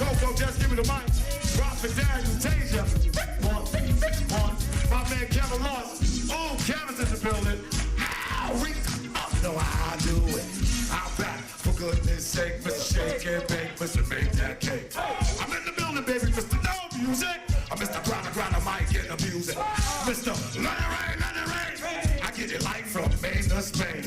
Go, just give me the mic. Drop it down, you taser. One. My man Kevin Lost. Oh, Kevin's in the building. I know how I do it. I'm back, for goodness sake, Mr. Shake and Bake, Mr. Make That Cake. I'm in the building, baby, Mr. No Music. I'm Mr. Grinder, mic in the music. Mr. Let it rain. I get it like from Maine to Spain.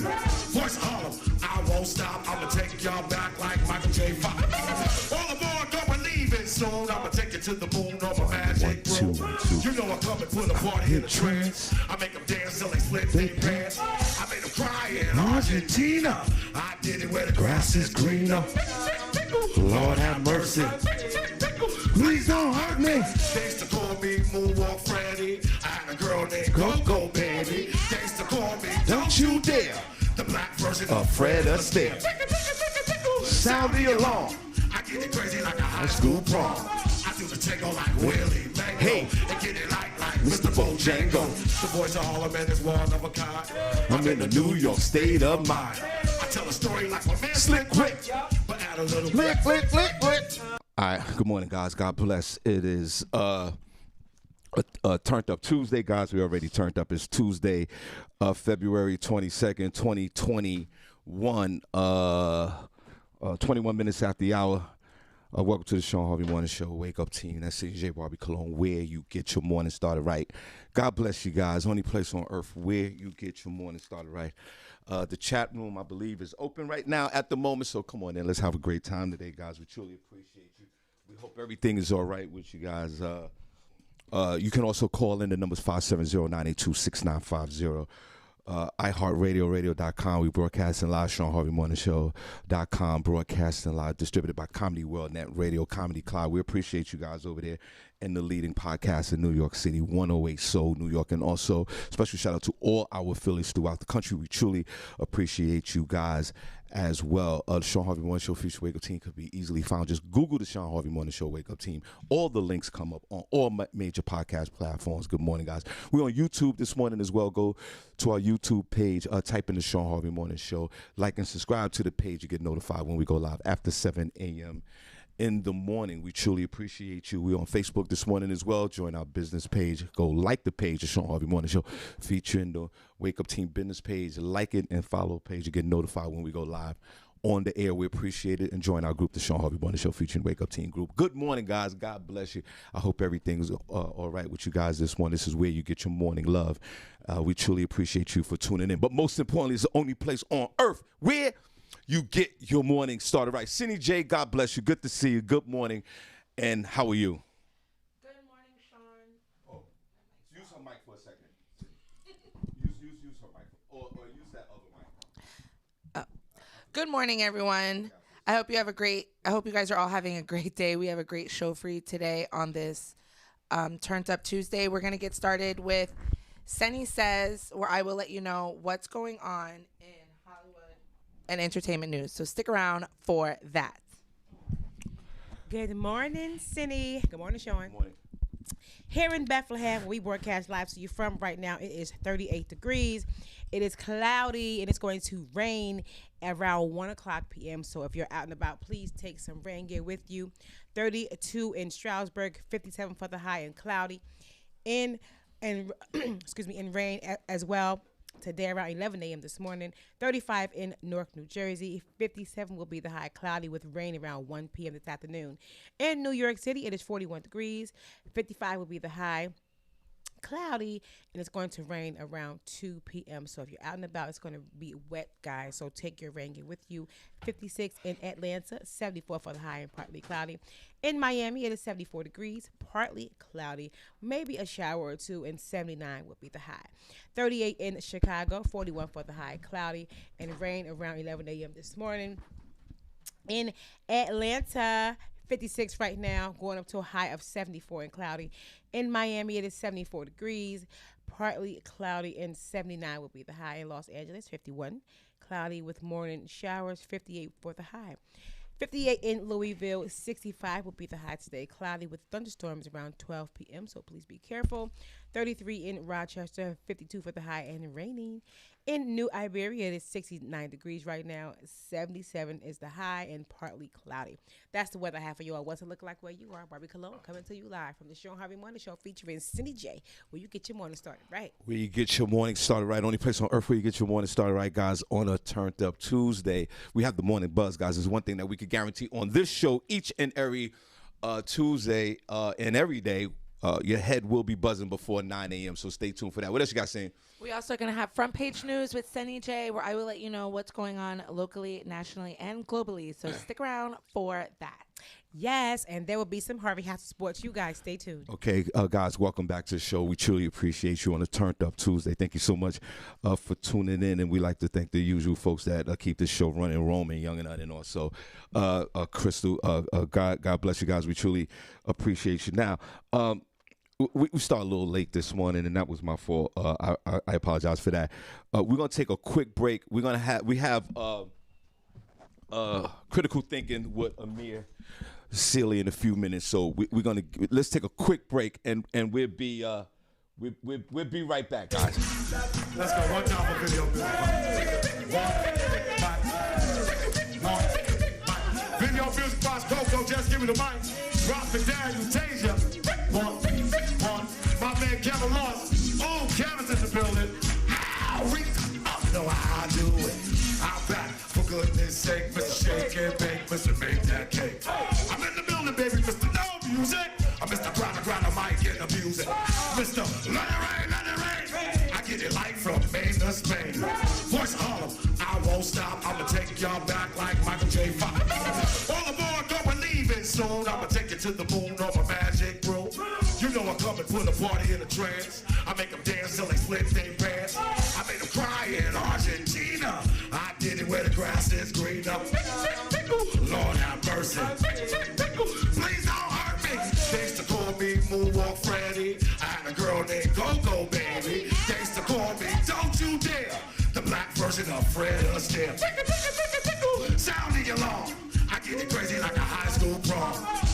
Voice of Harlem, I won't stop. I'ma take y'all back like Michael J. Fox. All aboard, don't believe it soon. I'ma take you to the moon on my magic room. You know I come and put a party in a trance. I make them dance till they slip their pants. I made them cry in Argentina. I did it where the grass is greener. Lord have mercy. Please don't hurt me. They used to call me Moonwalk Freddy. I had a girl named Go Baby. They used to call me Don't You Dare. The black version of Fred Astaire. Sound the alarm. I get it crazy like a high school prom. I do the tango like Willie Mango. Hey, and get it like Mr. Bojango. The voice of Harlem and is one of a kind. I'm in the New York state of mind. I tell a story like my man Slick Rick, but add a little flick. All right, good morning, guys. God bless. It is Turned Up Tuesday, guys. We already turned up. It's Tuesday, February 22nd, 2021. 21 minutes after the hour. Welcome to the Shawn Harvey Morning Show. Wake up, team. That's CJ Barbi Cologne, where you get your morning started right. God bless you guys. Only place on earth where you get your morning started right. The chat room, I believe, is open right now at the moment. So come on in. Let's have a great time today, guys. We truly appreciate you. We hope everything is all right with you guys. You can also call in. The number's 570-982-6950. iHeartRadio, radio.com. We broadcasting live, ShawnHarveyMorningShow.com, broadcasting live, distributed by Comedy World Net Radio, Comedy Cloud. We appreciate you guys over there in the leading podcast in New York City, 108 Soul, New York. And also, special shout out to all our affiliates throughout the country. We truly appreciate you guys as well. The Shawn Harvey Morning Show Future Wake Up Team could be easily found. Just Google the Shawn Harvey Morning Show Wake Up Team. All the links come up on all major podcast platforms. Good morning, guys. We're on YouTube this morning as well. Go to our YouTube page, type in the Shawn Harvey Morning Show. Like and subscribe to the page. You get notified when we go live after 7 a.m. in the morning. We truly appreciate you. We're on Facebook this morning as well. Join our business page. Go like the page, the Shawn Harvey Morning Show, featuring the Wake Up Team business page. Like it and follow the page. You get notified when we go live on the air. We appreciate it. And join our group, the Shawn Harvey Morning Show, featuring Wake Up Team group. Good morning, guys. God bless you. I hope everything's all right with you guys this morning. This is where you get your morning love. We truly appreciate you for tuning in. But most importantly, it's the only place on earth where you get your morning started right. Senny J, God bless you. Good to see you. Good morning. And how are you? Good morning, Shawn. Oh, use her mic for a second. use her mic. Or use that other mic. Good morning, everyone. I hope you guys are all having a great day. We have a great show for you today on this Turned Up Tuesday. We're going to get started with Senny Says, where I will let you know what's going on in Hollywood and entertainment news. So stick around for that. Good morning, Senny. Good morning, Shawn. Good morning. Here in Bethlehem, we broadcast live to you from right now. It is 38 degrees. It is cloudy, and it's going to rain around 1 o'clock p.m. So if you're out and about, please take some rain gear with you. 32 in Stroudsburg, 57 for the high and cloudy. In rain as well. Today around 11 a.m. this morning. 35 in Newark, New Jersey. 57 will be the high, cloudy with rain around 1 p.m. this afternoon. In New York City, it is 41 degrees. 55 will be the high, cloudy, and it's going to rain around 2 p.m. So if you're out and about, it's going to be wet, guys. So take your rain gear with you. 56 in Atlanta, 74 for the high and partly cloudy. In Miami, it is 74 degrees, partly cloudy, maybe a shower or two, and 79 will be the high. 38 in Chicago, 41 for the high, cloudy, and rain around 11 a.m. this morning. In Atlanta, 56 right now, going up to a high of 74 and cloudy. In Miami, it is 74 degrees, partly cloudy, and 79 will be the high. In Los Angeles, 51, cloudy with morning showers, 58 for the high. 58 in Louisville, 65 will be the high today, cloudy with thunderstorms around 12 p.m., so please be careful. 33 in Rochester, 52 for the high, and raining. In New Iberia, it is 69 degrees right now. 77 is the high and partly cloudy. That's the weather I have for you all. What's it look like where you are? Barbi Cologne coming to you live from the Shawn Harvey Morning Show featuring Senny J, where you get your morning started right. Where you get your morning started right. Only place on earth where you get your morning started right, guys. On a Turned Up Tuesday, we have the morning buzz, guys. There's one thing that we could guarantee on this show each and every Tuesday and every day. Your head will be buzzing before 9 a.m., so stay tuned for that. What else you got saying? We also are going to have front page news with Senny J, where I will let you know what's going on locally, nationally, and globally. So stick around for that. Yes, and there will be some Harvey House of Sports. You guys stay tuned. Okay, guys, welcome back to the show. We truly appreciate you on a Turned Up Tuesday. Thank you so much for tuning in, and we like to thank the usual folks that keep this show running, Roman, Young, and also Crystal. God bless you guys. We truly appreciate you. Now, we started a little late this morning, and that was my fault. I apologize for that. We're gonna take a quick break. We have critical thinking with Amir Sealy in a few minutes. So let's take a quick break, and we'll be right back, guys. Let's go. One time for video music. Video music box Coco, just give me the mic. Drop it down, you taser. One. My man Kevin Lost. Oh, Kevin's in the building. Know how I do it. I'm back, for goodness sake, Mr. Shake and Bake, Mr. Make That Cake. I'm in the building, baby, Mr. No Music. I'm Mr. Grind, I might get the music. Mr. Let it rain. I get it like from Maine to Spain. Voice of Harlem, I won't stop. I'ma take y'all back like Michael J. Fox. All aboard, go and leaving soon. I'ma take you to the moon on my magic broom. You know I come and put a party in a trance. I make them dance till they split their pants. I made them cry in Argentina. I did it where the grass is greener. Lord have mercy. Please don't hurt me. They used to call me Moonwalk Freddy. I had a girl named Go-Go Baby. They used to call me Don't You Dare. The black version of Fred Astaire. Sound the alarm. I get it crazy like a high school prom.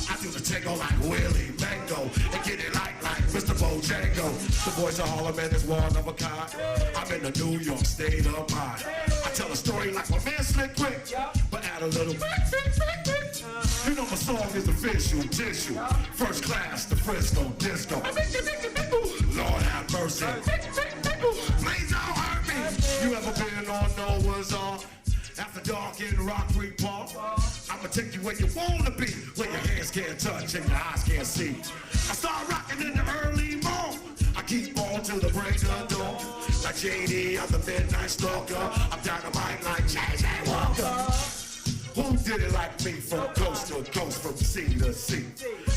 I do the tango like Willie Mango and get it like Mr. Bojango. The voice of Harlem and is one of a kind. I'm in the New York state of mind. I tell a story like my man Slick Rick, but add a little. You know my song is official tissue. First class, the Frisco disco. Lord have mercy. Please don't hurt me. You ever been on Noah's Ark? After dark in Rock Creek Park, I'ma take you where you wanna be, where your hands can't touch and your eyes can't see. I start rocking in the early morning. I keep on till the break of dawn. Like JD, I'm the midnight stalker. I'm dynamite like J.J. Walker. Who did it like me from coast to coast, from sea to sea?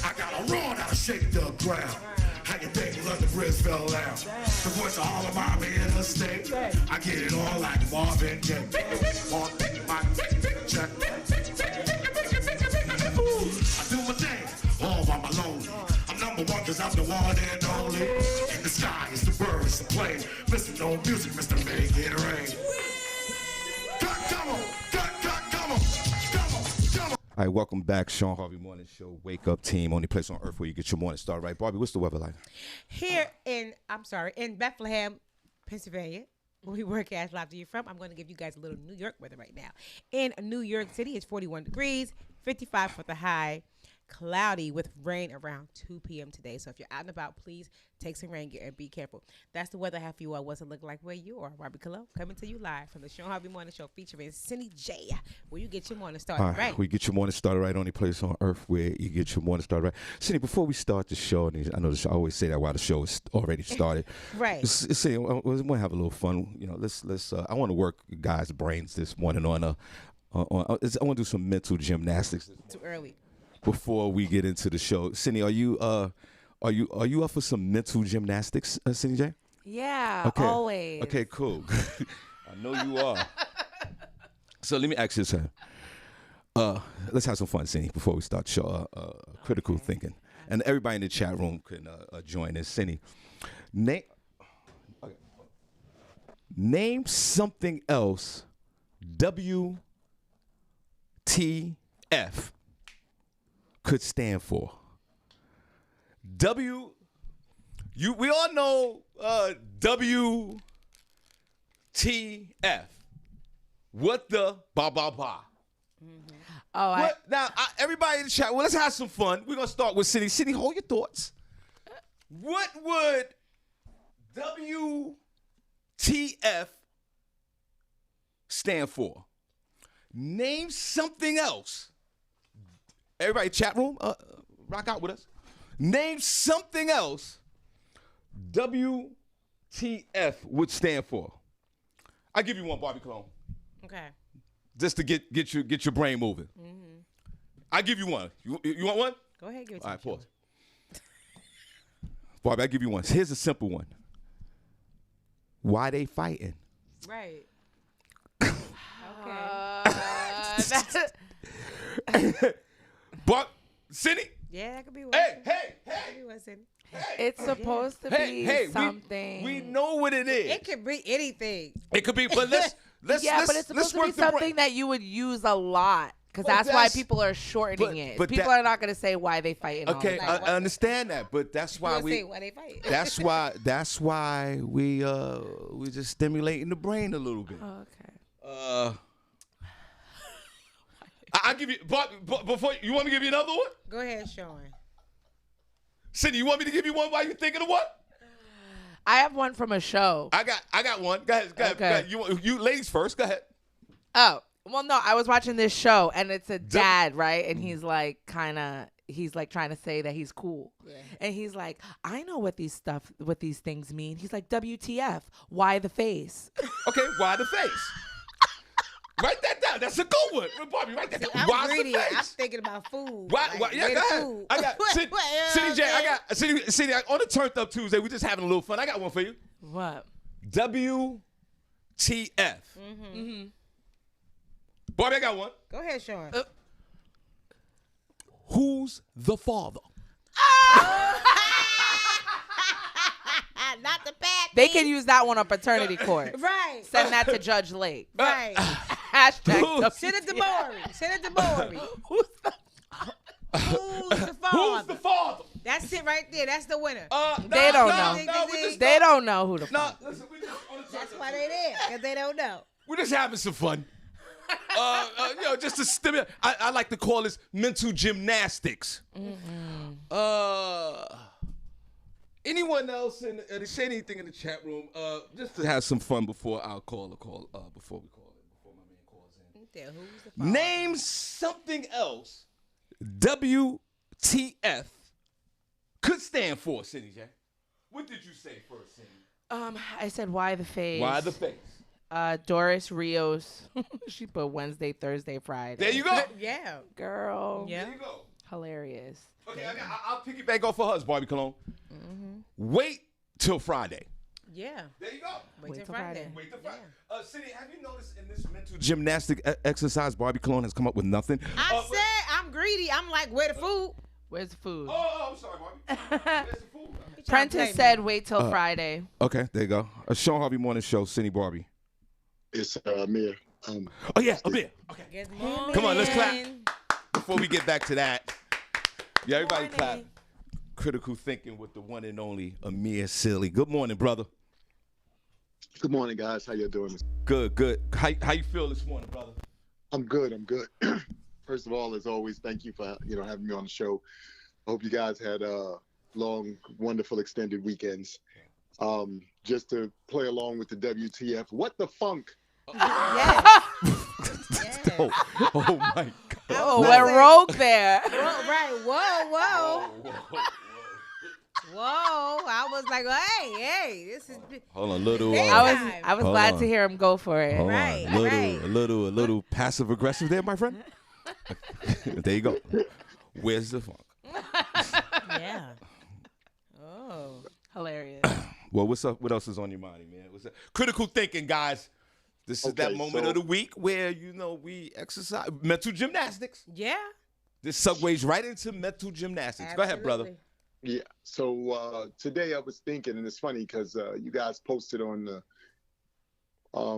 I got a roar that'll shake the ground. How you think London Bridge fell down? The voice of all of my in the state. I get it all like Marvin Gaye. Check. I do my thing, all by my lonely. I'm number one cause I'm the one and only. In the sky, it's the birds, the plane. Mr. No Music, Mr. Make It Rain. Come on. All right, welcome back, Shawn Harvey Morning Show. Wake up, team. Only place on earth where you get your morning started right. Barbi, what's the weather like? Here in Bethlehem, Pennsylvania, where we broadcast live to you from, I'm going to give you guys a little New York weather right now. In New York City, it's 41 degrees, 55 for the high, cloudy with rain around 2 p.m. today. So if you're out and about, please take some rain gear and be careful. That's the weather I have for you all. What's it look like where you are? Barbi Cologne coming to you live from the Shawn Harvey Morning Show featuring Senny J, where you get your morning started right. We get your morning started right. Only place on earth where you get your morning started right. Senny, before we start the show, and I know I always say that while the show is already started. Right. See, we want to have a little fun. You know, let's. I want to work guys' brains this morning on I want to do some mental gymnastics. Too early. Before we get into the show, Senny, are you up for some mental gymnastics, Senny J? Yeah, okay. Always. Okay, cool. I know you are. So let me ask you something. Let's have some fun, Senny, before we start the show. Critical thinking, and everybody in the chat room can join us. Senny, name something else. WTF could stand for. We all know WTF. What the ba ba ba? Oh, What now? Everybody in the chat. Well, let's have some fun. We're gonna start with Senny. Senny, hold your thoughts. What would WTF stand for? Name something else. Everybody, chat room, rock out with us. Name something else WTF would stand for. I'll give you one, Barbi Cologne. Okay. Just to get your brain moving. I'll give you one. You want one? Go ahead, give it to All me. right, pause. Barbi, I'll give you one. Here's a simple one. Why they fighting? Right. But Senny? Yeah, that could be one. Hey. That could be one, Senny. it's supposed to be something. We know what it is. It could be anything. It could be, but let's but it's supposed to be something that you would use a lot. Because But that's why that's- people are shortening it. but People are not going to say why they fight. Okay, all the time. I understand that, but that's why You say why they fight. that's why we just stimulating the brain a little bit. Okay. I'll give you, but before you want me to give you another one? Go ahead, Shawn. Cindy, you want me to give you one while you thinking of one? I have one from a show. I got one. Go ahead. Okay. Go ahead. You ladies first. Go ahead. Oh, well, no, I was watching this show, and it's a dad, right? And he's like, trying to say that he's cool. Yeah. And he's like, I know what these things mean. He's like, WTF? Why the face? Okay, why the face? Write that down. That's a good one. Bobby, write that down. I'm Why's greedy. the face? I'm thinking about food. Why? Like, Yeah, where go the ahead. food? I got City J. I got City on the Turned Up Tuesday. We just having a little fun. I got one for you. What? WTF. Mm-hmm. Bobby, I got one. Go ahead, Shawn. Who's the father? Not the bad. They can use that one on paternity court. Right. Send that to Judge Lake. Right. Hashtag Send it to Maury. Send it to Maury. Who's the Who's the father? Who's the father? That's it right there. That's the winner. They don't know. We They don't know who the No, fuck. listen, we just on the Turned That's Up why Tuesday. they there, because they don't know. We're just having some fun. Just to stimulate. I like to call this mental gymnastics. Anyone else to say anything in the chat room? Just to have some fun before I'll call a call. Before we call it, before my man calls in. Who's the father? Name something else. WTF could stand for, City J. What did you say first, Cindy? I said why the face. Why the face? Doris Rios. She put Wednesday, Thursday, Friday. There you go. Yeah. Girl. Yeah. There you go. Hilarious. Okay, I'll piggyback off of hers, Barbie Cologne. Wait till Friday. Yeah. There you go. Wait till till Friday. Wait till Friday. Cindy, have you noticed in this mental gymnastic exercise, Barbie Cologne has come up with nothing? I said I'm greedy. I'm like, where the food? Where's the food? Oh, I'm sorry, Barbie. Where's the food? Prentice said wait till Friday. Okay, there you go. A Shawn Harvey Morning Show, Cindy Barbie. It's Amir. Oh, yeah, Amir. Okay. Good morning. Come on, let's clap. Before we get back to that, yeah, everybody Morning. clap. Critical thinking with the one and only Amir Silly. Good morning, brother. Good morning, guys. How you doing? Good. How you feel this morning, brother? I'm good. First of all, as always, thank you for having me on the show. I hope you guys had long, wonderful, extended weekends. Just to play along with the WTF, what the funk? Yes. Oh my God. Oh, we're rogue there. Right. Whoa. I was like, hey, this is. Hold on, little. I was Hold glad on. to hear him go for it. Hold Right, on. right. A little passive aggressive there, my friend. There you go. Where's the funk? Yeah. Oh. Hilarious. Well, what's up? What else is on your mind, man? What's up? Critical thinking, guys. This is that Okay, moment so- of the week where we exercise mental gymnastics. Yeah. This segues right into mental gymnastics. Go ahead, brother. Absolutely. Yeah. So today I was thinking, and it's funny because you guys posted on the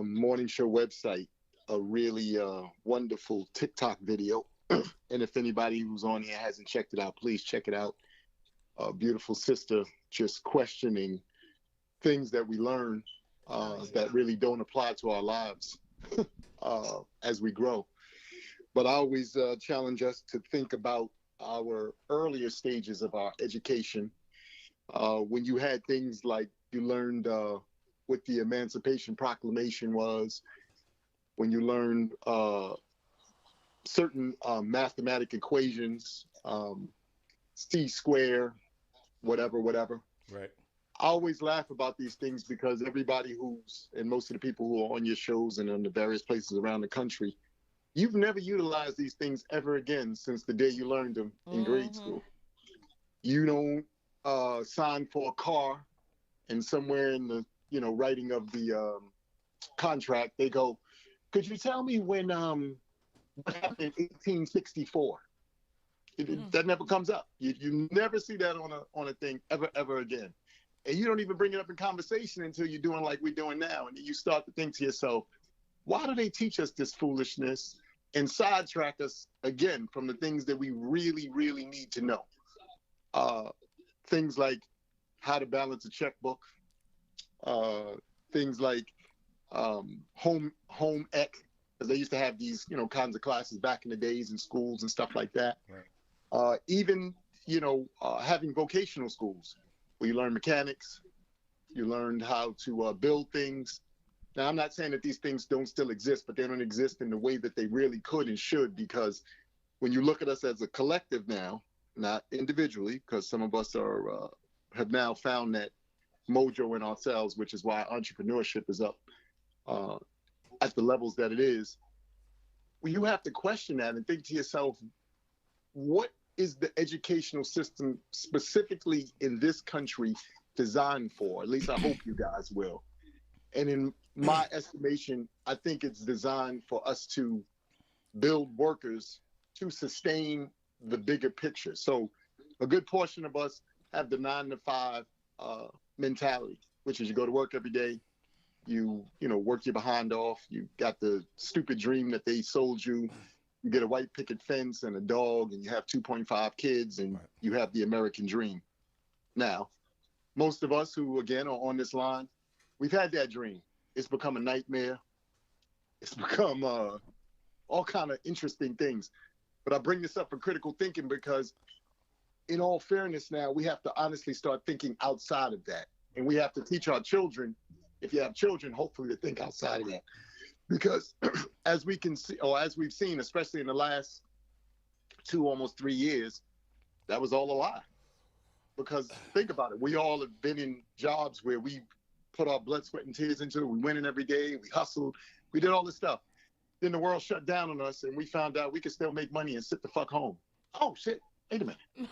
morning show website a really wonderful TikTok video. And if anybody who's on here hasn't checked it out, please check it out. beautiful sister, just questioning things that we learn that really don't apply to our lives as we grow. But I always challenge us to think about our earlier stages of our education, when you had things like you learned what the Emancipation Proclamation was, when you learned certain mathematic equations, C square, whatever. Right. I always laugh about these things because everybody and most of the people who are on your shows and on the various places around the country, you've never utilized these things ever again since the day you learned them in grade school. You don't sign for a car, and somewhere in the writing of the contract, they go, "Could you tell me when what happened in 1864?" That never comes up. You never see that on a thing ever again. And you don't even bring it up in conversation until you're doing like we're doing now. And you start to think to yourself, why do they teach us this foolishness and sidetrack us again from the things that we really, really need to know? Things like how to balance a checkbook, things like home ec, because they used to have these, kinds of classes back in the days in schools and stuff like that. Right. Even, having vocational schools where you learn mechanics, you learned how to build things. Now, I'm not saying that these things don't still exist, but they don't exist in the way that they really could and should, because when you look at us as a collective now, not individually, because some of us have now found that mojo in ourselves, which is why entrepreneurship is up at the levels that it is. Well, you have to question that and think to yourself, what is the educational system specifically in this country designed for? At least I hope you guys will. And in my estimation, I think it's designed for us to build workers to sustain the bigger picture. So a good portion of us have the 9-to-5 mentality, which is you go to work every day, you work your behind off, you got the stupid dream that they sold you, you get a white picket fence and a dog, and you have 2.5 kids, and you have the American dream. Now, most of us who, again, are on this line, we've had that dream. It's become a nightmare. It's become all kind of interesting things. But I bring this up for critical thinking because, in all fairness now, we have to honestly start thinking outside of that. And we have to teach our children, if you have children, hopefully to think outside of that. Because as we can see, or as we've seen, especially in the last 2, almost 3 years, that was all a lie. Because think about it, we all have been in jobs where we put our blood, sweat, and tears into it. We went in every day, we hustled, we did all this stuff. Then the world shut down on us, and we found out we could still make money and sit the fuck home. Oh, shit, wait a minute.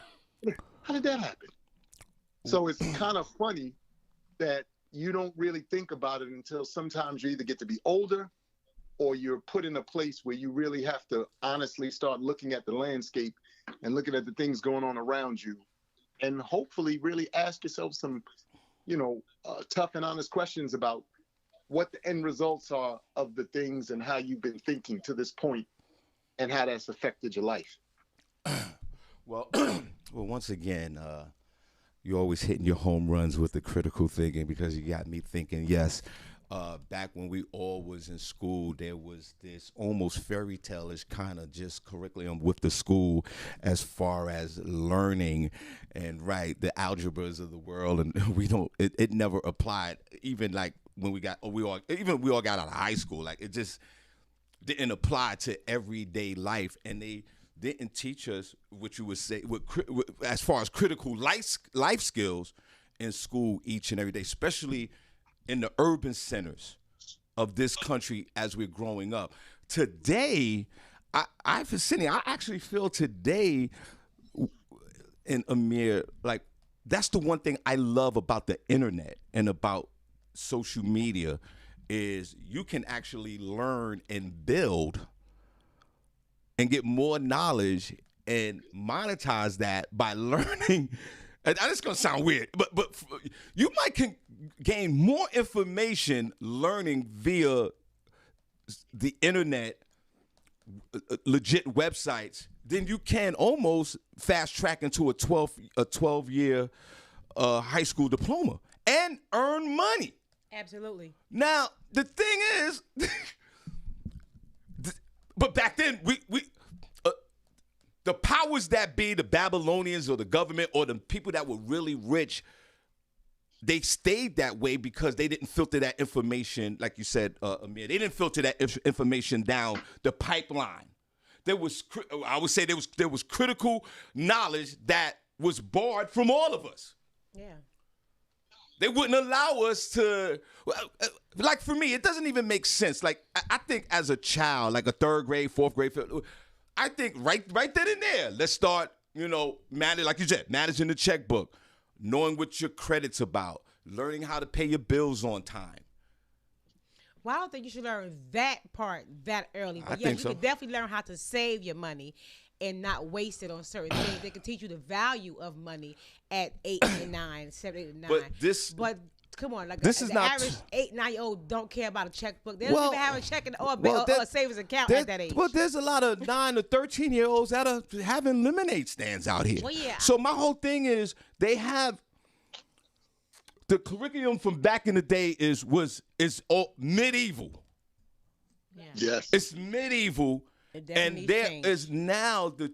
How did that happen? So it's kind of funny that you don't really think about it until sometimes you either get to be older or you're put in a place where you really have to honestly start looking at the landscape and looking at the things going on around you, and hopefully really ask yourself some, tough and honest questions about what the end results are of the things and how you've been thinking to this point and how that's affected your life. Well, once again, you're always hitting your home runs with the critical thinking, because you got me thinking, yes, back when we all was in school, there was this almost fairy tale-ish kind of just curriculum with the school as far as learning and the algebras of the world, and it never applied. Even like when we all got out of high school, like it just didn't apply to everyday life, and they didn't teach us what you would say as far as critical life skills in school each and every day, especially in the urban centers of this country as we're growing up. Today, for Senny, I actually feel today in Amir, like that's the one thing I love about the internet and about social media is you can actually learn and build and get more knowledge and monetize that by learning. And it's gonna sound weird, but you might gain more information learning via the internet, legit websites, then you can almost fast track into a 12-year high school diploma and earn money. Absolutely. Now, the thing is, but back then, we the powers that be, the Babylonians or the government or the people that were really rich, they stayed that way because they didn't filter that information, like you said, Amir. They didn't filter that information down the pipeline. I would say there was critical knowledge that was barred from all of us. Yeah. They wouldn't allow us to, like for me, it doesn't even make sense. Like I think as a child, like a third grade, fourth grade, I think right then and there, let's start, like you said, managing the checkbook, knowing what your credit's about, learning how to pay your bills on time. Well, I don't think you should learn that part that early. But think you so. can definitely learn how to save your money and not waste it on certain things. They can teach you the value of money at 8 and 9, 7, 8 and 9. But come on, this is the not average 8, 9-year-old don't care about a checkbook. They don't Well, even have a checking or a savings account There- at that age. Well, there's a lot of 9 to 13-year-olds that are having lemonade stands out here. Well, yeah. So my whole thing is they have the curriculum from back in the day is all medieval. Yeah. Yes. It's medieval, It definitely and needs there change. is now the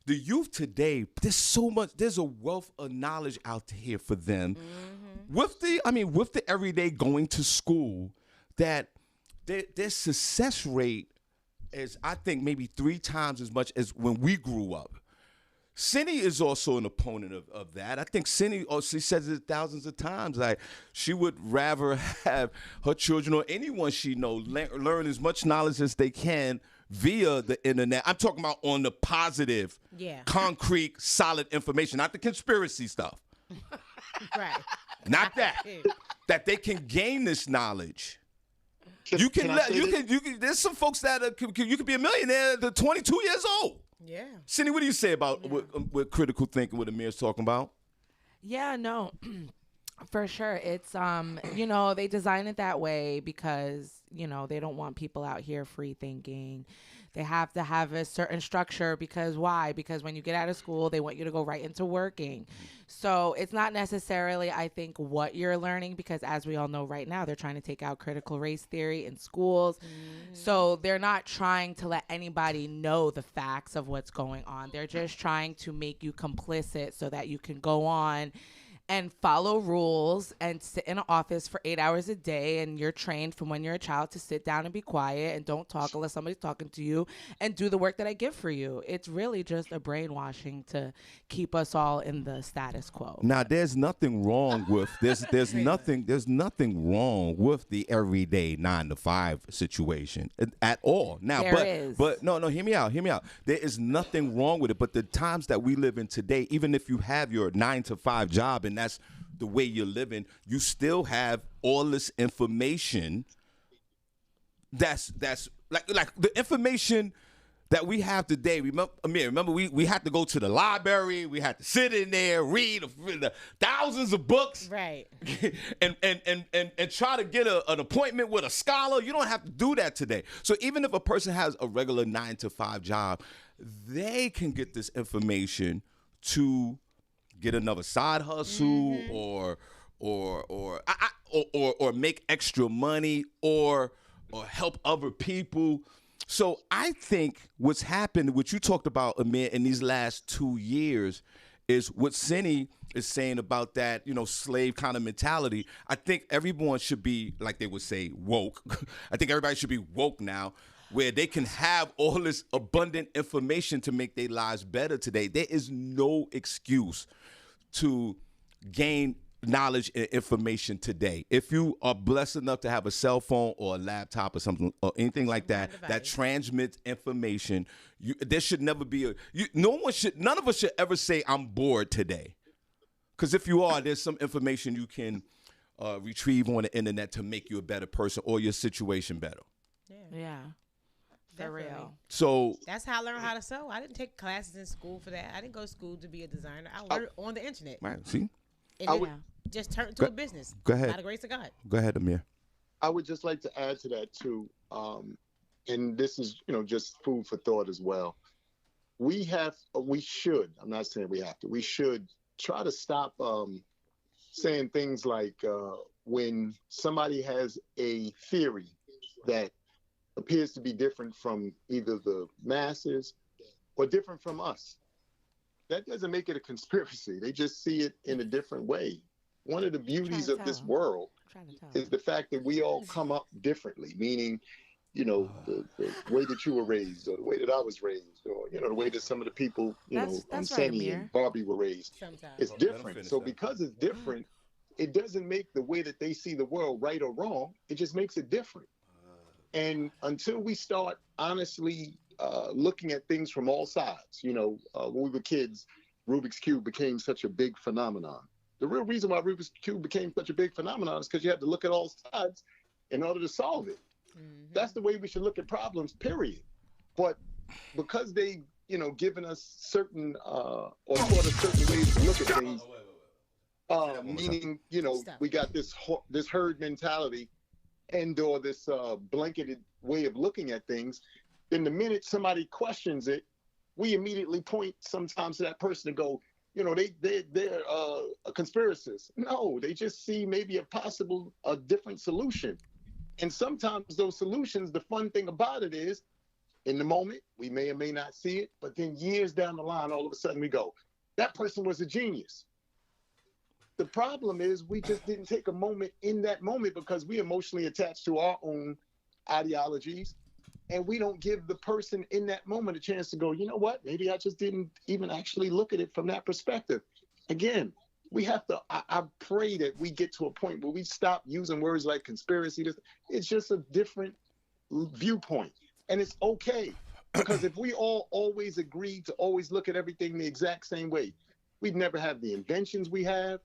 youth today. There's a wealth of knowledge out here for them. Mm-hmm. With the everyday going to school, that their success rate is, I think, maybe 3 times as much as when we grew up. Senny is also an opponent of that. I think Senny, she says it thousands of times, like she would rather have her children or anyone she knows learn as much knowledge as they can via the internet. I'm talking about on the positive, concrete, solid information, not the conspiracy stuff. Right. Not that. That they can gain this knowledge. You can there's some folks that you can be a millionaire at 22 years old. Yeah. Senny, what do you say about what critical thinking, what Amir's talking about? Yeah, no, for sure. It's, they design it that way because, they don't want people out here free thinking. They have to have a certain structure because why? Because when you get out of school, they want you to go right into working. So it's not necessarily, I think, what you're learning, because as we all know right now, they're trying to take out critical race theory in schools. So they're not trying to let anybody know the facts of what's going on. They're just trying to make you complicit so that you can go on and follow rules and sit in an office for 8 hours a day, and you're trained from when you're a child to sit down and be quiet and don't talk unless somebody's talking to you and do the work that I give for you. It's really just a brainwashing to keep us all in the status quo. Now, there's nothing wrong with there's nothing wrong with the everyday 9 to 5 situation at all. Now, but no, hear me out. There is nothing wrong with it, but the times that we live in today, even if you have your 9 to 5 job and that's the way you're living, you still have all this information that's like the information that we have today. Remember we had to go to the library, we had to sit in there, read the thousands of books, right, and try to get an appointment with a scholar. You don't have to do that today. So even if a person has a regular 9 to 5 job, they can get this information to get another side hustle, or make extra money, or help other people. So I think what's happened, what you talked about, Amir, in these last 2 years, is what Senny is saying about that, slave kind of mentality. I think everyone should be, like they would say, woke. I think everybody should be woke now, where they can have all this abundant information to make their lives better today. There is no excuse to gain knowledge and information today. If you are blessed enough to have a cell phone or a laptop or something or anything like that that transmits information, there should never be none of us should ever say I'm bored today. Because if you are, there's some information you can retrieve on the internet to make you a better person or your situation better. Yeah. For real. So that's how I learned how to sew. I didn't take classes in school for that. I didn't go to school to be a designer. I learned on the internet. Right. See? And then just turned into a business. Go ahead. By the grace of God. Go ahead, Amir. I would just like to add to that too, and this is just food for thought as well. we should, I'm not saying we have to, we should try to stop saying things like when somebody has a theory that appears to be different from either the masses or different from us. That doesn't make it a conspiracy. They just see it in a different way. One of the beauties of this world is the fact that we all come up differently, meaning, you know, the way that you were raised, or the way that I was raised, or, you know, the way that some of the people, you know, Senny and Barbi were raised. Sometimes. It's different. So because it's different, it doesn't make the way that they see the world right or wrong. It just makes it different. And until we start honestly looking at things from all sides, you know, when we were kids, Rubik's Cube became such a big phenomenon. The real reason why Rubik's Cube became such a big phenomenon is because you had to look at all sides in order to solve it. Mm-hmm. That's the way we should look at problems, period. But because they, you know, given us certain or taught us certain ways to look at things, meaning, you know, we got this herd mentality and or this blanketed way of looking at things, then the minute somebody questions it, we immediately point sometimes to that person and go, you know, they're a conspiracist. No, they just see maybe a different solution. And sometimes those solutions, the fun thing about it is, in the moment, we may or may not see it, but then years down the line, all of a sudden we go, that person was a genius. The problem is we just didn't take a moment in that moment because we emotionally attached to our own ideologies, and we don't give the person in that moment a chance to go, you know what, maybe I just didn't even actually look at it from that perspective. Again, we have to, I pray that we get to a point where we stop using words like conspiracy. It's just a different viewpoint, and it's okay. Because if we all always agreed to always look at everything the exact same way, we'd never have the inventions we have.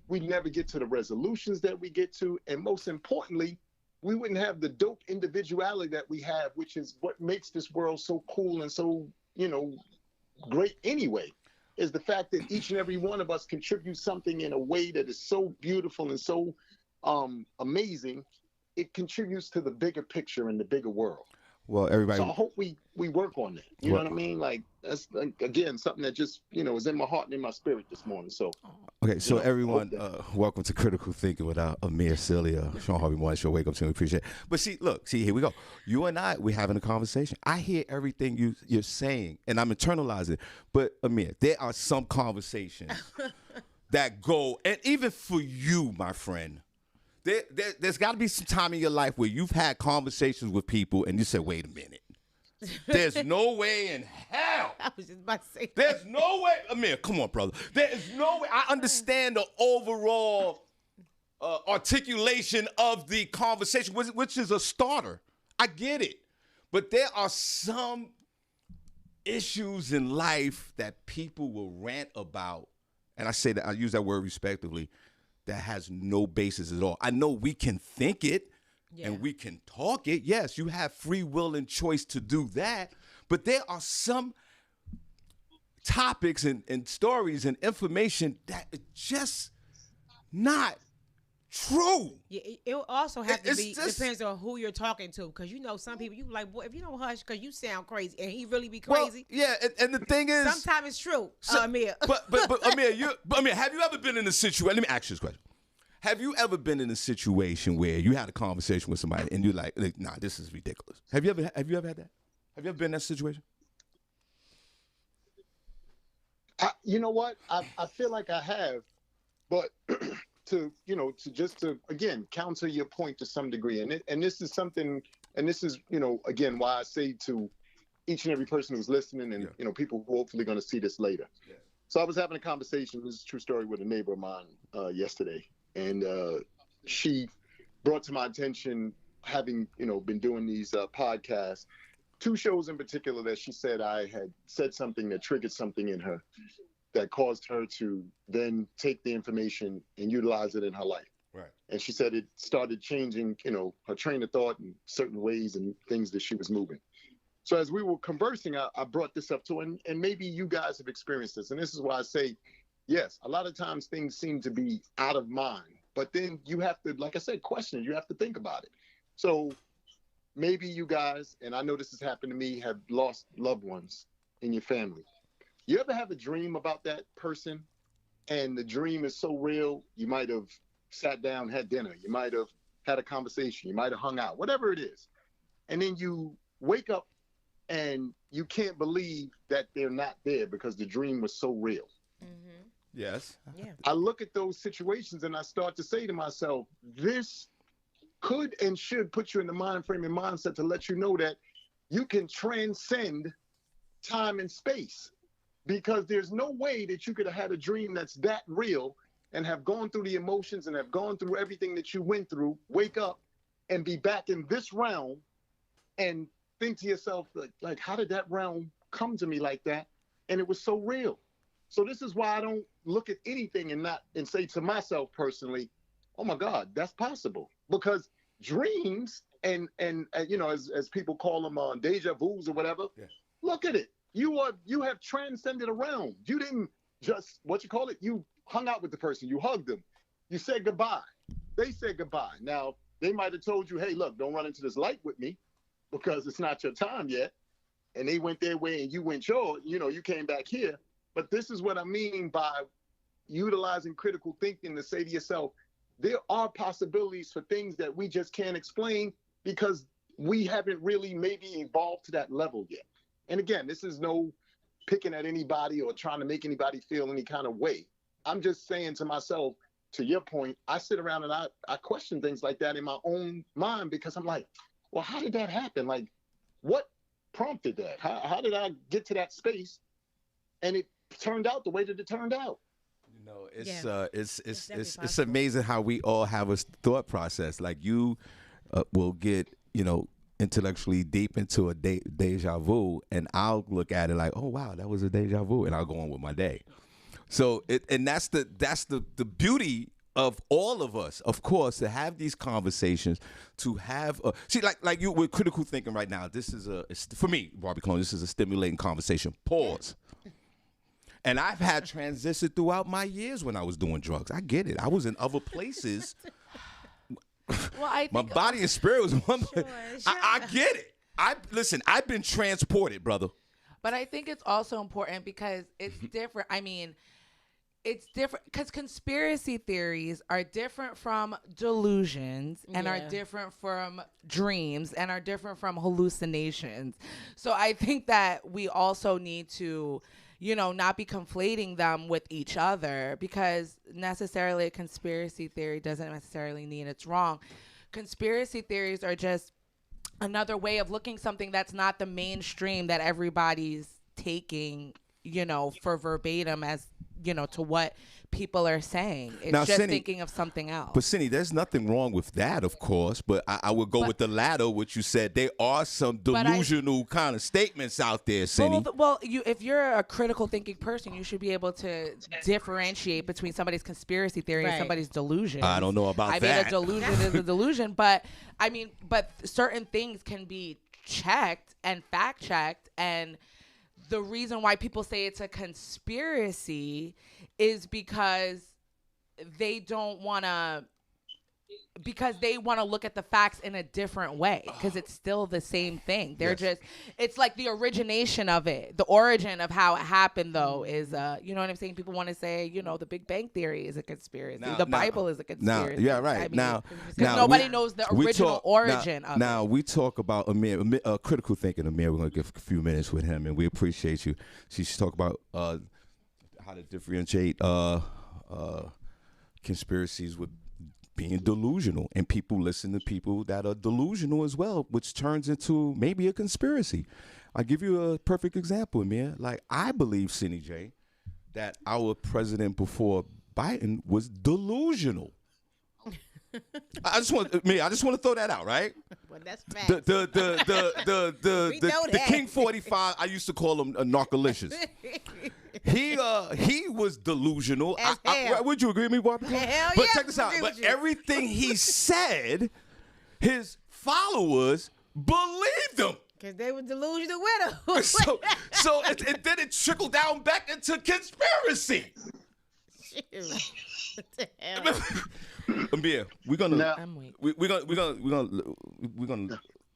We'd never get to the resolutions that we get to. And most importantly, we wouldn't have the dope individuality that we have, which is what makes this world so cool and so, you know, great anyway, is the fact that each and every one of us contributes something in a way that is so beautiful and so amazing. It contributes to the bigger picture and the bigger world. Well, everybody. So I hope we work on that. You know what I mean? Like, that's, again, something that just, you know, is in my heart and in my spirit this morning. So. Okay, so everyone, welcome to Critical Thinking with Amir Celia, Shawn Harvey Morning Show. Wake up to me, appreciate it. But see, here we go. You and I, we're having a conversation. I hear everything you're saying, and I'm internalizing it. But Amir, there are some conversations that go, and even for you, my friend, there's got to be some time in your life where you've had conversations with people and you said, wait a minute. There's no way in hell. I was just about to say. There's no way. Amir, come on, brother. There is no way. I understand the overall articulation of the conversation, which is a starter. I get it. But there are some issues in life that people will rant about, and I say that, I use that word respectively, that has no basis at all. I know we can think it and we can talk it. Yes, you have free will and choice to do that. But there are some topics and stories and information that are just not true. Yeah, it will also have to be, depends on who you're talking to. Because, you know, some people, you like, boy, if you don't hush, because you sound crazy. And he really be crazy. Well, yeah, and the thing is. Sometimes it's true, Amir. But Amir, have you ever been in a situation, let me ask you this question. Have you ever been in a situation where you had a conversation with somebody and you're like, nah, this is ridiculous? Have you ever had that? Have you ever been in that situation? You know what? I feel like I have, but to again counter your point to some degree, and this is something, and this is, you know, again, why I say to each and every person who's listening, and you know, people who hopefully going to see this later. Yeah. So I was having a conversation, this is a true story, with a neighbor of mine yesterday, and she brought to my attention, having, you know, been doing these podcasts, 2 shows in particular that she said I had said something that triggered something in her that caused her to then take the information and utilize it in her life. Right. And she said it started changing, you know, her train of thought in certain ways and things that she was moving. So as we were conversing, I brought this up to her, and maybe you guys have experienced this. And this is why I say, yes, a lot of times things seem to be out of mind, but then you have to, like I said, question it. You have to think about it. So maybe you guys, and I know this has happened to me, have lost loved ones in your family. You ever have a dream about that person, and the dream is so real, you might have sat down, had dinner, you might have had a conversation, you might have hung out, whatever it is. And then you wake up and you can't believe that they're not there because the dream was so real. Mm-hmm. Yes. Yeah. I look at those situations and I start to say to myself, this could and should put you in the mind frame and mindset to let you know that you can transcend time and space, because there's no way that you could have had a dream that's that real and have gone through the emotions and have gone through everything that you went through, wake up and be back in this realm and think to yourself, like, how did that realm come to me like that? And it was so real. So this is why I don't look at anything and say to myself personally, oh my God, that's possible. Because dreams and you know, as people call them deja vus or whatever, yeah. Look at it. You have transcended a realm. You didn't just, you hung out with the person, you hugged them, you said goodbye. They said goodbye. Now, they might have told you, hey, look, don't run into this light with me because it's not your time yet. And they went their way and you went yours, you came back here. But this is what I mean by utilizing critical thinking to say to yourself, there are possibilities for things that we just can't explain because we haven't really maybe evolved to that level yet. And again, this is no picking at anybody or trying to make anybody feel any kind of way. I'm just saying to myself, to your point, I sit around and I question things like that in my own mind because I'm like, well, how did that happen? Like, what prompted that? How did I get to that space? And it turned out the way that it turned out. You know, it's amazing how we all have a thought process. Like you will get, intellectually deep into a deja vu, and I'll look at it like, oh wow, that was a deja vu, and I'll go on with my day. So that's the beauty of all of us, of course, to have these conversations, to have like you with critical thinking right now. This is for me, Barbi Cologne, this is a stimulating conversation. Pause. And I've had transition throughout my years when I was doing drugs. I get it. I was in other places. Well, I think my body and spirit was one. Sure. I get it. I've been transported, brother. But I think it's also important because it's different. I mean, it's different because conspiracy theories are different from delusions and are different from dreams and are different from hallucinations. So I think that we also need to, not be conflating them with each other, because necessarily a conspiracy theory doesn't necessarily mean it's wrong. Conspiracy theories are just another way of looking something that's not the mainstream that everybody's taking, for verbatim as, to what people are saying. It's now, just Senny, thinking of something else. But Senny, there's nothing wrong with that, of course. But I would go with the latter, which you said. There are some delusional kind of statements out there, Senny. Well, if you're a critical thinking person, you should be able to differentiate between somebody's conspiracy theory and somebody's delusion. I don't know about that. I mean, a delusion is a delusion, but certain things can be checked and fact checked, and the reason why people say it's a conspiracy is because they want to look at the facts in a different way, because it's still the same thing. It's like the origination of it, the origin of how it happened, though, is, you know what I'm saying? People want to say, the Big Bang Theory is a conspiracy. The Bible is a conspiracy. Yeah, right. Because nobody knows the original origin of it. Now, we talk about Amir, critical thinking. Amir, we're going to give a few minutes with him, and we appreciate you. She's talk about how to differentiate conspiracies with being delusional, and people listen to people that are delusional as well, which turns into maybe a conspiracy. I'll give you a perfect example, Amir. Like, I believe, Senny J, that our president before Biden was delusional. I just want to throw that out, right? Well, that's fact. The King 45, I used to call him narcolicious. He was delusional. Would you agree with me, Barbi? But check this out. But everything he said, his followers believed him. Because they were delusional with him. so then it trickled down back into conspiracy. What the hell? Amir, we're gonna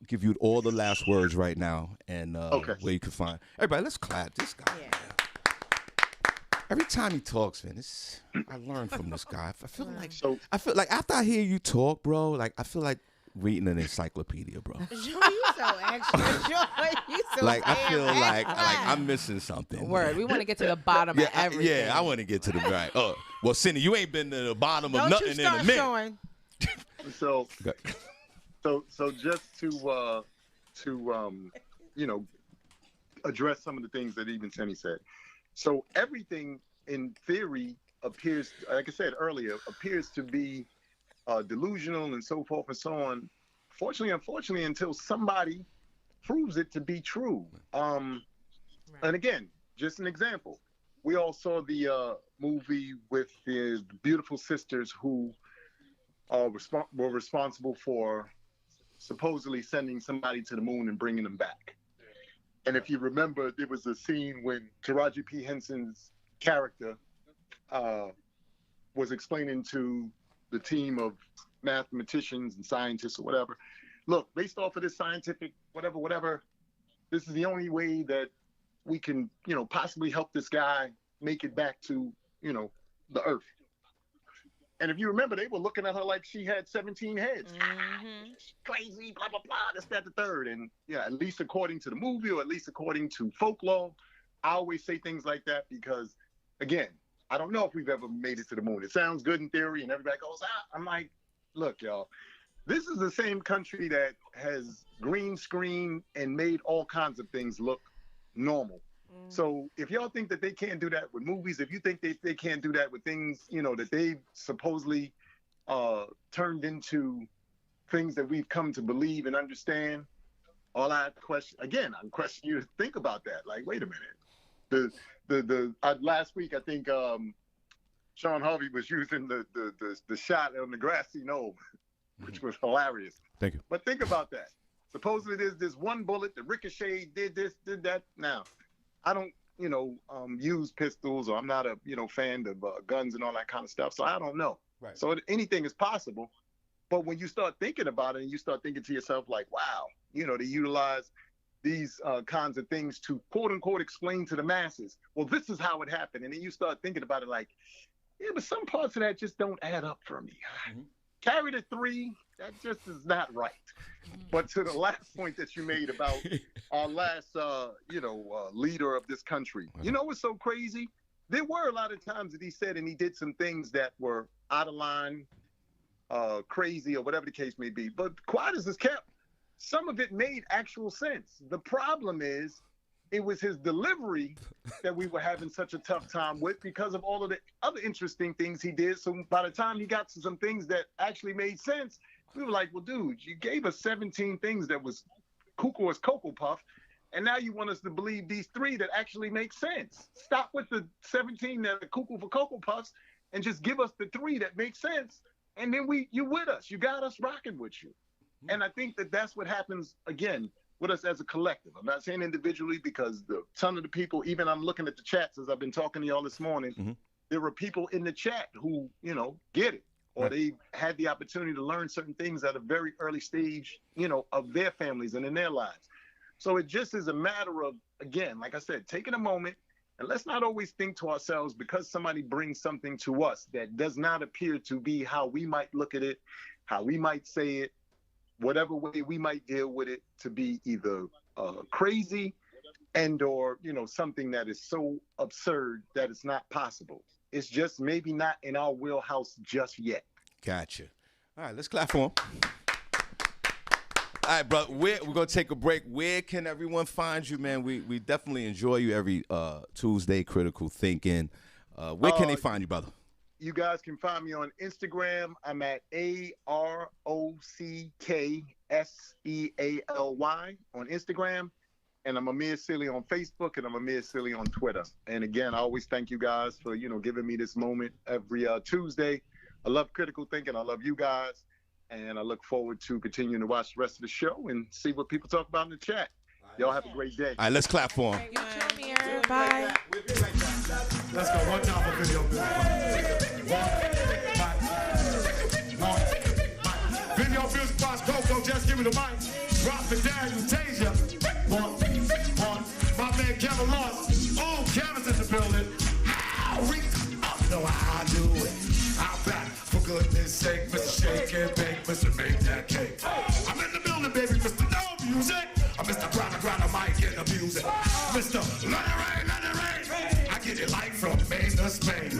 give you all the last words right now, and Okay. where you can find everybody. Let's clap this guy. Yeah. Man. Every time he talks, man, I learn from this guy. I feel like after I hear you talk, bro, like I feel like reading an encyclopedia, bro. Joy, you so extra. Joy, you so Like I feel damn like extra. I'm missing something. Word. We want to get to the bottom of everything. I want to get to the right. Oh, well, Senny, you ain't been to the bottom of Don't nothing you in a start minute. showing. So Okay. so just to address some of the things that even Senny said. So everything in theory appears, like I said earlier, appears to be delusional and so forth and so on. Fortunately, unfortunately, until somebody proves it to be true. And again, just an example. We all saw the movie with the beautiful sisters who were responsible for supposedly sending somebody to the moon and bringing them back. And if you remember, there was a scene when Taraji P. Henson's character was explaining to the team of mathematicians and scientists or whatever, look, based off of this scientific whatever, this is the only way that we can, possibly help this guy make it back to, the Earth. And if you remember, they were looking at her like she had 17 heads. Mm-hmm. Crazy, blah, blah, blah, this, that, the third. And yeah, at least according to the movie, or at least according to folklore, I always say things like that because, again, I don't know if we've ever made it to the moon. It sounds good in theory, and everybody goes, I'm like, look, y'all, this is the same country that has green screen and made all kinds of things look normal. So if y'all think that they can't do that with movies, if you think they can't do that with things, that they've supposedly turned into things that we've come to believe and understand, I'm questioning you to think about that. Like, wait a minute. The last week, I think Shawn Harvey was using the shot on the grassy knoll, which was hilarious. Thank you. But think about that. Supposedly there's this one bullet that ricocheted, did this, did that. Now, I don't, use pistols, or I'm not a, fan of guns and all that kind of stuff. So I don't know. Right. So anything is possible. But when you start thinking about it, and you start thinking to yourself, like, wow, they utilize these kinds of things to quote unquote explain to the masses. Well, this is how it happened. And then you start thinking about it like, yeah, but some parts of that just don't add up for me. Mm-hmm. Carry the 3, that just is not right. But to the last point that you made about our last, leader of this country, you know what's so crazy? There were a lot of times that he said and he did some things that were out of line, crazy, or whatever the case may be. But quiet as it's kept, some of it made actual sense. The problem is, it was his delivery that we were having such a tough time with because of all of the other interesting things he did. So by the time he got to some things that actually made sense, we were like, well, dude, you gave us 17 things that was cuckoo as Cocoa Puff, and now you want us to believe these 3 that actually make sense. Stop with the 17 that are cuckoo for Cocoa Puffs and just give us the 3 that make sense. And then you with us. You got us rocking with you. And I think that that's what happens, again, with us as a collective. I'm not saying individually because the ton of the people, even I'm looking at the chats as I've been talking to y'all this morning, there were people in the chat who, get it. Or they had the opportunity to learn certain things at a very early stage, of their families and in their lives. So it just is a matter of, again, like I said, taking a moment, and let's not always think to ourselves because somebody brings something to us that does not appear to be how we might look at it, how we might say it, whatever way we might deal with it, to be either crazy and or, something that is so absurd that it's not possible. It's just maybe not in our wheelhouse just yet. Gotcha. All right, let's clap for him. All right, bro, we're going to take a break. Where can everyone find you, man? We definitely enjoy you every Tuesday, Critical Thinking. Where can they find you, brother? You guys can find me on Instagram. I'm at AROCKSEALY on Instagram. And I'm Amir Silly on Facebook, and I'm Amir Silly on Twitter. And again, I always thank you guys for, giving me this moment every Tuesday. I love Critical Thinking. I love you guys. And I look forward to continuing to watch the rest of the show and see what people talk about in the chat. Y'all have a great day. All right, let's clap for him. You too, Amir. Bye. Let's go. One time for video business. One. Video business boss Coco, just give me the mic. Drop it down, you taser. One. My man Kevin Lost. Oh, Kevin's in the building. How we know how I do it. I'm back, for goodness sake, Mr. Shake and Bake, Mr. Make That Cake. I'm in the building, baby, Mr. No Music. I'm Mr. Grind the mic and the music. Mr. Let It Rain, Let It Rain. I get it light from Maine to Spain.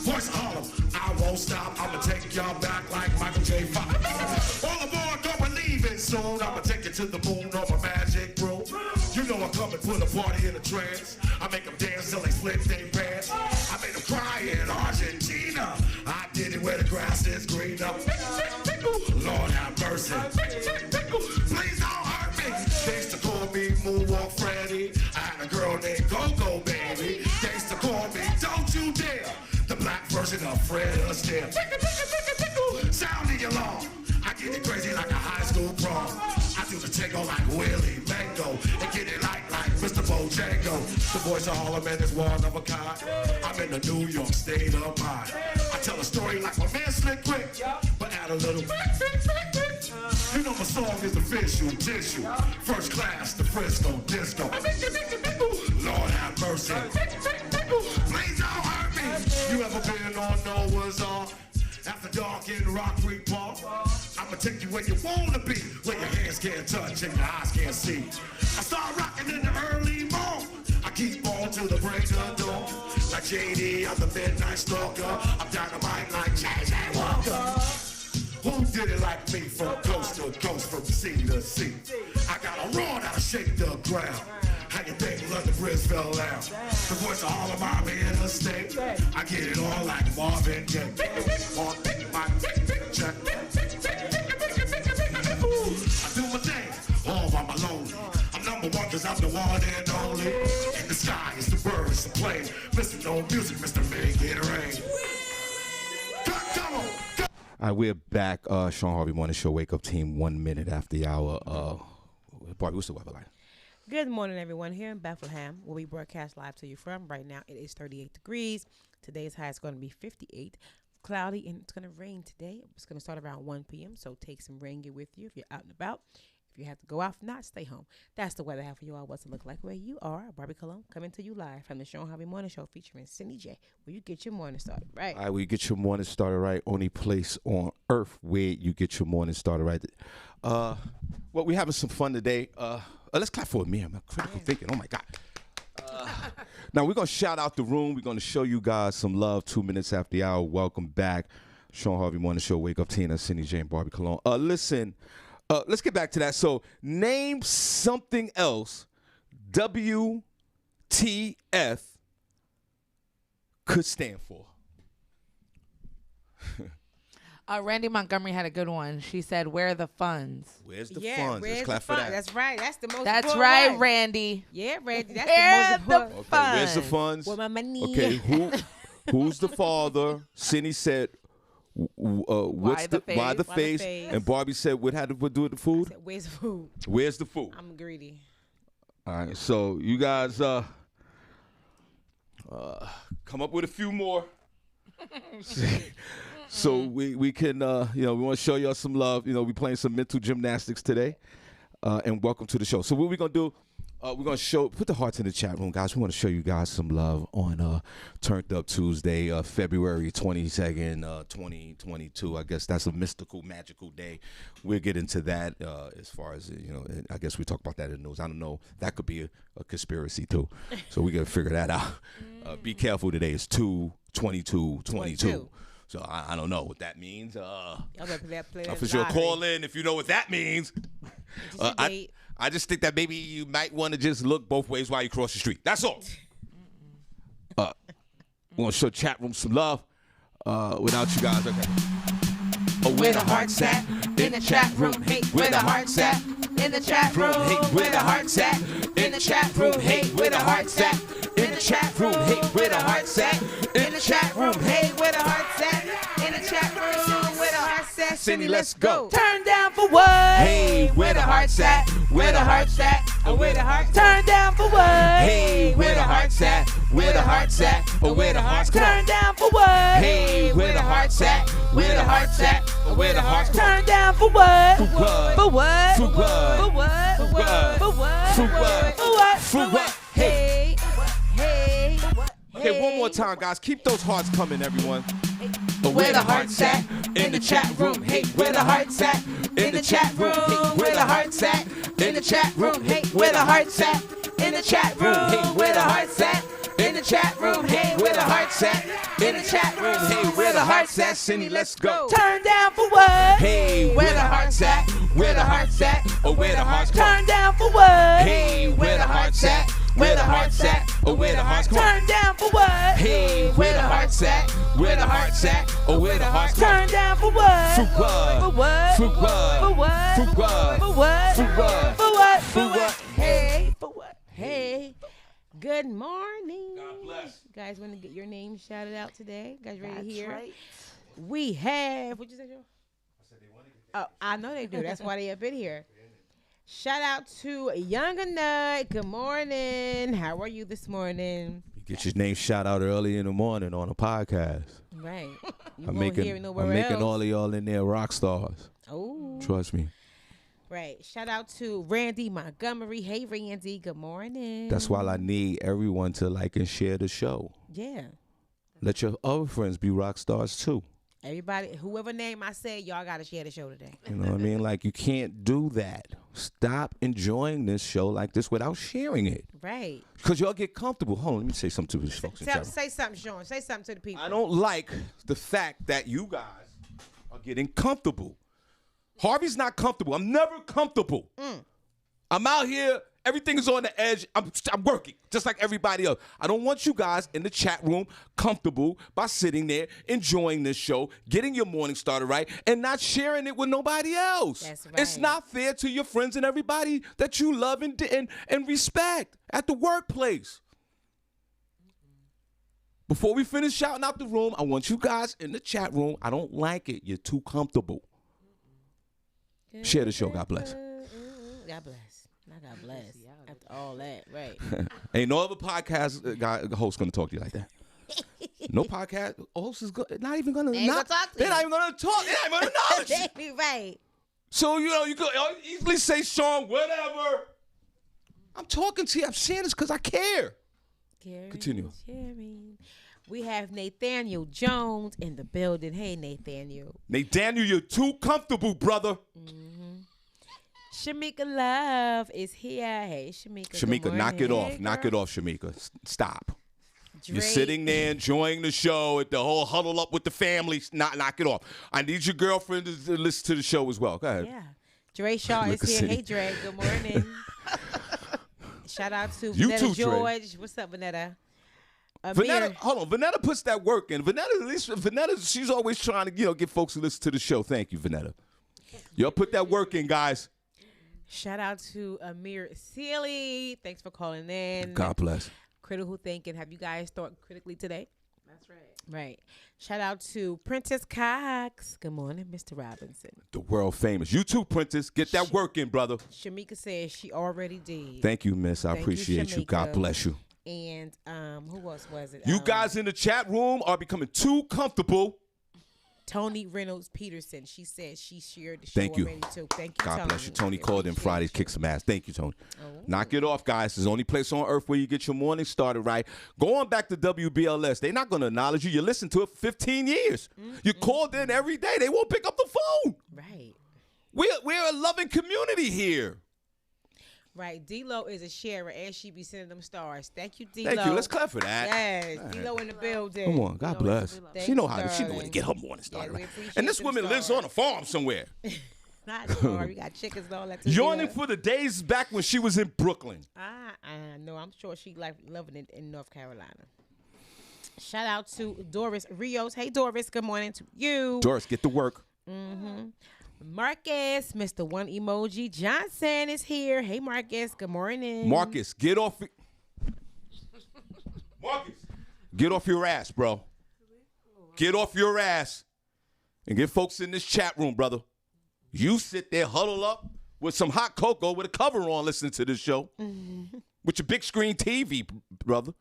Voice of Harlem, I won't stop. I'ma take y'all back like Michael J. Fox. All aboard, don't believe it soon. I'ma take you to the moon on my magic broom. You know I come and put a party in a trance. I make them dance till they split their pants. I made them cry in Argentina. I did it where the grass is greener. Lord have mercy. Please don't hurt me. They used to call me Moonwalk Freddy. I had a girl named Go-Go Baby. They used to call me Don't You Dare. The black version of Fred Astaire. Sound the alarm. I get it crazy like a high school prom. I do the tango like Willie Mango and get it like Mr. Bojango. The voice of Harlem and is one of a kind. I'm in the New York state of mind. I tell a story like my man Slick Rick, but add a little. You know my song is official tissue. First class, the Frisco disco. Lord have mercy. Please don't hurt me. You ever been on Noah's Ark? After dark in Rock Creek Park, I'ma take you where you wanna be, where your hands can't touch and your eyes can't see. I start rocking in the early morning. I keep on till the break of dawn. Like JD, I'm the midnight stalker. I'm dynamite like J.J. Walker. Who did it like me from coast to coast, from sea to sea? I got a roar that'll shake the ground. How you think London Bridge fell down? The voice of Harlem, I'm in the state. I get it all like Marvin Gaye. On my check. I do my thing, all by my lonely. I'm number one cause I'm the one and only. In the sky, it's the birds, the plane. Mr. No Music, Mr. Make It Rain. Come on, come. All right, we're back. Shawn Harvey Morning Show, Wake Up Team, 1 minute after the hour. Barbi, what's the weather like? Good morning, everyone. Here in Bethlehem, where we broadcast live to you from. Right now, it is 38 degrees. Today's high is going to be 58. Cloudy, and it's going to rain today. It's going to start around 1 p.m., so take some rain gear with you if you're out and about. If you have to go out, if not, stay home. That's the weather I have for you all. What's it look like where you are? Barbi Cologne coming to you live from the Shawn Harvey Morning Show featuring Senny J, where you get your morning started right. All right, where you get your morning started right. Only place on earth where you get your morning started right. Well, we're having some fun today. Let's clap for me. I'm critical thinking. Oh, my God. Now, we're going to shout out the room. We're going to show you guys some love 2 minutes after the hour. Welcome back. Shawn Harvey Morning Show, Wake Up Tina, Senny J, and Barbi Cologne. Listen, let's get back to that. So, name something else WTF could stand for. Randy Montgomery had a good one. She said, "Where are the funds?" Where's the funds? Let's clap for that. That's right. That's the most. That's right, Randy. Yeah, Randy. That's Where the most. the Okay, where's the funds? Where my money? Okay, who's the father? Senny said, why the face? And Barbi said, what had to do with the food? Said, where's the food? Where's the food? I'm greedy. All right, so you guys come up with a few more. So we can, we want to show y'all some love. We're playing some mental gymnastics today. And welcome to the show. So what we're going to do, we're going to put the hearts in the chat room, guys. We want to show you guys some love on Turned Up Tuesday, February 22nd, 2022. I guess that's a mystical, magical day. We'll get into that as far as, I guess we talk about that in the news. I don't know. That could be a conspiracy, too. So we got to figure that out. Be careful today. It's 2/22/22. So I don't know what that means. Y'all better play for sure, call in if you know what that means. I just think that maybe you might want to just look both ways while you cross the street. That's all. We're going to show chat room some love without you guys. Okay. Where the heart's at in the chat room. Hey, where the heart's at in the chat room. Hey, where the heart's at in the chat room. Hey, where the heart's at in the chat room. Hey, where the heart's at in the chat room. Hey, where the heart's at in the chat room. Where the heart's at. Senny, let's go. Turn down for what? Hey, where the heart's at? Where the heart's at? Where the heart's Turn down for what? Hey, where the heart's at? Where the heart's at? Where the heart's Turn down for what? Hey, where the heart's at? Where the heart's at? or where the hearts go. Turn down for what? For what? For what? For what? For what? For what? For what? For what? For what? For what? Hey. Hey. Okay, one more time, guys. Keep those hearts coming, everyone. Where the hearts at? In the chat room. Hey, where the hearts at? In the chat room. Hey, where the hearts at? In the chat room. Hey, where the hearts at? In the chat room. Hey, where the hearts at? In the chat room. Hey, where the hearts at? In the chat room. Hey, where the hearts at? Senny, let's go. Turn down for what? Hey, Where the hearts at? Where the hearts at? Or where the hearts go. Turn down for what? Hey, where the hearts at? Where the hearts at? Or where the hearts go. Turn down for what? Hey, where the hearts at? Where the hearts at? Or where the hearts go. Turn down for what? For what? For what? For what? For what? For what? For what? For what? For what? For what? Hey. For what? Hey, good morning. God bless. You guys want to get your name shouted out today? You guys ready to That's hear? right. We have, what'd you say, Joe? Oh, I know they do. That's why they up in here. Shout out to Younger Nut. Good morning. How are you this morning? You get your name shout out early in the morning on a podcast. Right. You I'm won't hear it making nowhere else. all of y'all in there rock stars. Oh. Trust me. Right. Shout out to Randy Montgomery. Hey, Randy. Good morning. That's why I need everyone to like and share the show. Yeah. Let your other friends be rock stars too. Everybody, whoever name I said, y'all got to share the show today. You know what I mean? Like, you can't do that. Stop enjoying this show like this without sharing it. Right. Because y'all get comfortable. Hold on, let me say something to these folks. in chat. Say something, Sean. Say something to the people. I don't like the fact that you guys are getting comfortable. Harvey's not comfortable. I'm never comfortable. I'm out here. Everything is on the edge. I'm working just like everybody else. I don't want you guys in the chat room comfortable by sitting there enjoying this show, getting your morning started right, and not sharing it with nobody else. That's right. It's not fair to your friends and everybody that you love and respect at the workplace. Before we finish shouting out the room, I want you guys in the chat room. I don't like it. You're too comfortable. Share the show. God bless. God bless. Not God bless. After all that, right. Ain't no other podcast host gonna talk to you like that. No podcast host is not even gonna. They ain't gonna talk to they're you. not even gonna talk. They're not even gonna acknowledge you. Right. So you could easily say Shawn, whatever. I'm talking to you. I'm saying this because I care. Continue. Sharing. We have Nathaniel Jones in the building. Hey, Nathaniel. Nathaniel, you're too comfortable, brother. Shamika Love is here. Hey, Shamika. Shamika, knock it off. Knock it off, Shamika. Stop. Drake. You're sitting there enjoying the show at the whole huddle up with the family. Knock it off. I need your girlfriend to listen to the show as well. Go ahead. Yeah. Dre Shaw is here. Hey, Dre. Good morning. Shout out to You Vanetta too, Dre. George. What's up, Vanetta? Vanetta, hold on. Vanetta puts that work in. Vanetta, she's always trying to, get folks to listen to the show. Thank you, Vanetta. Y'all put that work in, guys. Shout out to Amir Sealy. Thanks for calling in. God bless. Critical thinking. Have you guys thought critically today? That's right. Right. Shout out to Prentice Cox. Good morning, Mr. Robinson. The world famous. You too, Prentice. Get that work in, brother. Shamika says she already did. Thank you, miss. I Thank you, appreciate you. God Shamika. bless you. And who else was it? You guys in the chat room are becoming too comfortable. Tony Reynolds Peterson. She said she shared the show Thank you. already too. Thank you, God Tony. bless you. Tony called in Fridays, kick some ass. Thank you, Tony. Oh. Knock it off, guys. It's the only place on earth where you get your morning started right. Go on back to WBLS. They're not going to acknowledge you. You listened to it for 15 years. You called in every day. They won't pick up the phone. Right. We're a loving community here. Right. D-Lo is a sharer, and she be sending them stars. Thank you, D-Lo. Thank you. Let's clap for that. Yes. All right. D-Lo in the building. Come on. God bless. Thank She know you, how to darling. get her morning started Yeah, we right. appreciate And this them woman lives stars. on a farm somewhere. Not anymore. We got chickens and all that. Yawning for the days back when she was in Brooklyn. No, I'm sure she loving it in North Carolina. Shout out to Doris Rios. Hey, Doris. Good morning to you. Doris, get to work. Marcus, Mr. One Emoji Johnson is here. Hey, Marcus. Good morning. Marcus, get off. Marcus, get off your ass, bro. Get off your ass and get folks in this chat room, brother. You sit there, huddle up with some hot cocoa with a cover on, listening to this show with your big screen TV, brother.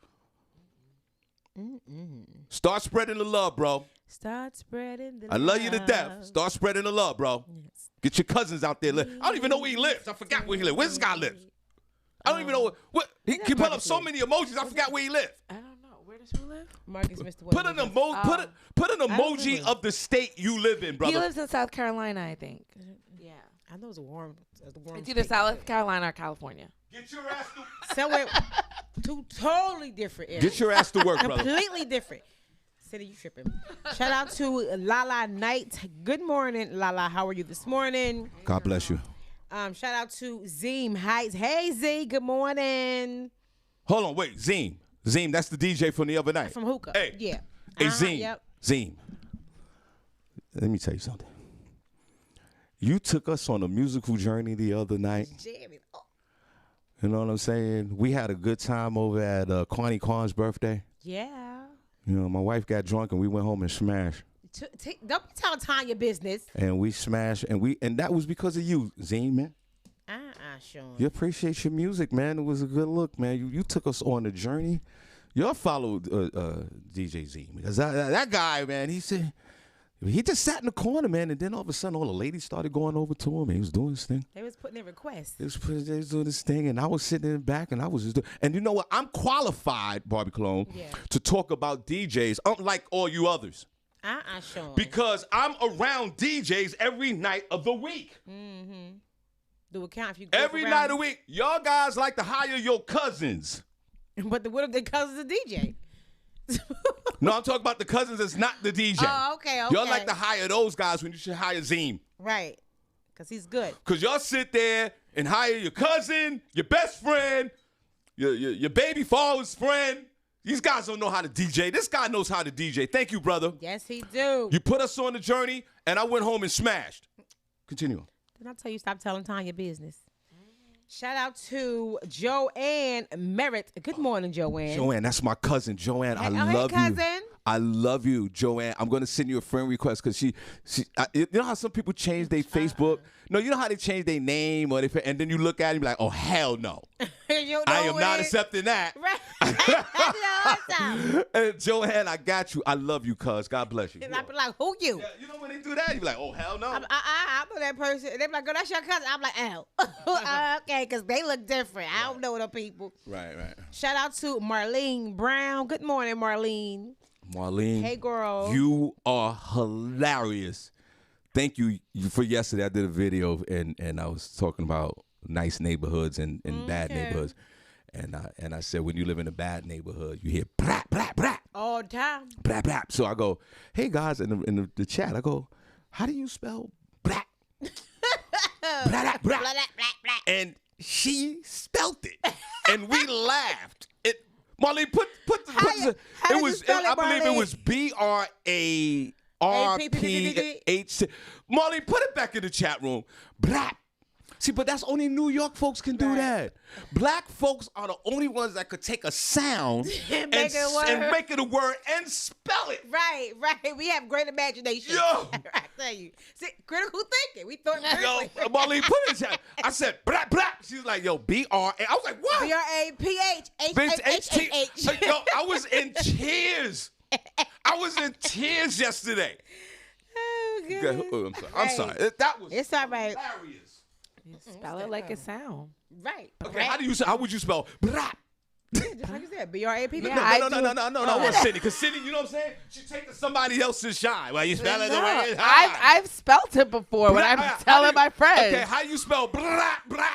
Start spreading the love, bro. Start spreading the I love you to death. Start spreading the love, bro. Yes. Get your cousins out there. I don't even know where he lives. I forgot where he lives. Where this guy lives? I don't even know what he put up so many emojis. I forgot where he lives. I don't know. Where does he live? Marcus, Mr. Put an emoji know. of the state you live in, brother. He lives in South Carolina, I think. Yeah. I know it's a warm. It's either South Carolina or California. Get your ass to Somewhere two totally different areas. Get your ass to work, brother. Completely different. City, you tripping. Shout out to Lala Knight. Good morning, Lala. How are you this morning? God bless you. Shout out to Zeem Heights. Hey, Z. Good morning. Hold on, wait, Zeem. Zeem, that's the DJ from the other night. From Hookah. Hey. Yeah. Hey, Zeem. Yep. Zeem. Let me tell you something. You took us on a musical journey the other night. You know what I'm saying? We had a good time over at Kwani Kwan's birthday. Yeah. You know, my wife got drunk and we went home and smashed. Don't be telling Tanya business. And we smashed, and that was because of you, Zine, man. Sean. You appreciate your music, man. It was a good look, man. You took us on the journey. Y'all followed DJ Z, because that guy, man, he said, he just sat in the corner, man, and then all of a sudden all the ladies started going over to him, and he was doing his thing. They was putting their requests. They was doing this thing, and I was sitting in the back, and I was just doing. And you know what? I'm qualified, Barbi Cologne, to talk about DJs, unlike all you others. Sean. Because I'm around DJs every night of the week. Mm-hmm. Do it count if you go every night of the week? Y'all guys like to hire your cousins. But what if their cousin's a DJ? No, I'm talking about the cousins that's not the DJ. Oh, okay. Y'all like to hire those guys when you should hire Zeem. Right. Because he's good. Because y'all sit there and hire your cousin, your best friend, your baby father's friend. These guys don't know how to DJ. This guy knows how to DJ. Thank you, brother. Yes, he do. You put us on the journey, and I went home and smashed. Continue. Didn't I tell you stop telling Tanya business? Shout out to Joanne Merritt. Good morning, Joanne. Joanne, that's my cousin. Joanne, I hey, love cousin. you. I love you, Joanne. I'm going to send you a friend request because you know how some people change their Facebook? No, you know how they change their name and then you look at it and be like, oh, hell no. I am not accepting that. Right. And Joanne, I got you. I love you, cuz. God bless you. And I be like, who you? Yeah, you know when they do that, you be like, oh, hell no. I know that person. They be like, girl, that's your cousin. I'm like, oh. Okay, because they look different. I don't know them people. Right. Shout out to Marlene Brown. Good morning, Marlene. Marlene. Hey, girl. You are hilarious. Thank you for yesterday. I did a video and I was talking about nice neighborhoods and bad neighborhoods. And I said, when you live in a bad neighborhood, you hear blah, blah, blah. All the time. Blah, blah. So I go, hey, guys, in the chat, I go, how do you spell blah? Blah, blah, blah. And she spelt it. And we laughed. Marlene, put the I believe it was BRARPH. Marlene, put it back in the chat room. Blah. See, but that's only New York folks can do that. Black folks are the only ones that could take a sound and make it a word and spell it. Right. We have great imagination. Yo. I tell you. See, critical thinking. We thought Yo, Marlene, put it in the chat. I said, blah, blah. She's like, yo, BRA. I was like, what? BRAPH. Yo, I was in tears. I was in tears yesterday. Oh, good. I'm sorry. That was it's all right. hilarious. You spell it like it sounds. Right. Okay, how would you spell blah? Just like you said, BRAP. No, I want Senny. Because Senny, you know what I'm saying? She takes somebody else's shine. Well, you spell it the way it's I've spelled it before when I'm telling my friends. Okay, how you spell blah, blah?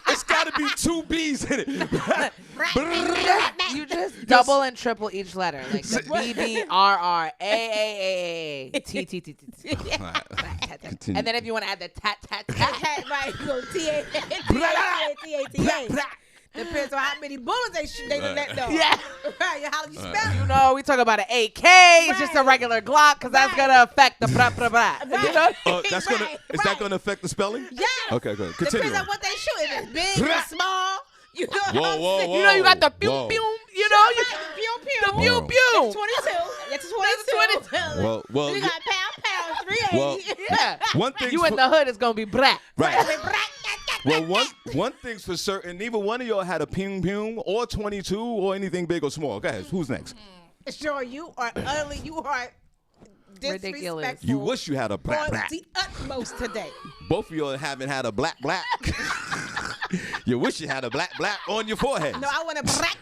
It's got to be 2 B's in it. You just double and triple each letter. Like the BBRRAAAA T. And then if you want to add the tat, right, go TATA. Depends on how many bullets they let know. Yeah. Right, how you spell it. You know, we talk about an AK. It's just a regular Glock because that's going to affect the blah, blah, blah. Right. You know? Is that going to affect the spelling? Yeah. Okay, good. Continue. Depends on what they shoot. If it's big or small. You know what I'm saying? You know, you got the pew, pew. You know, the pew, pew. The pew, pew. 22. That's 22. Well, you got pound, 380. Well, yeah. One thing you in the hood is going to be black. Right. Well, one thing's for certain. Neither one of y'all had a ping ping or 22 or anything big or small. Guys, who's next? Sure, you are ugly. You are Ridiculous. disrespectful. You wish you had a black for black. the utmost today. Both of you haven't had a black black. You wish you had a black black on your forehead. No, I want a black.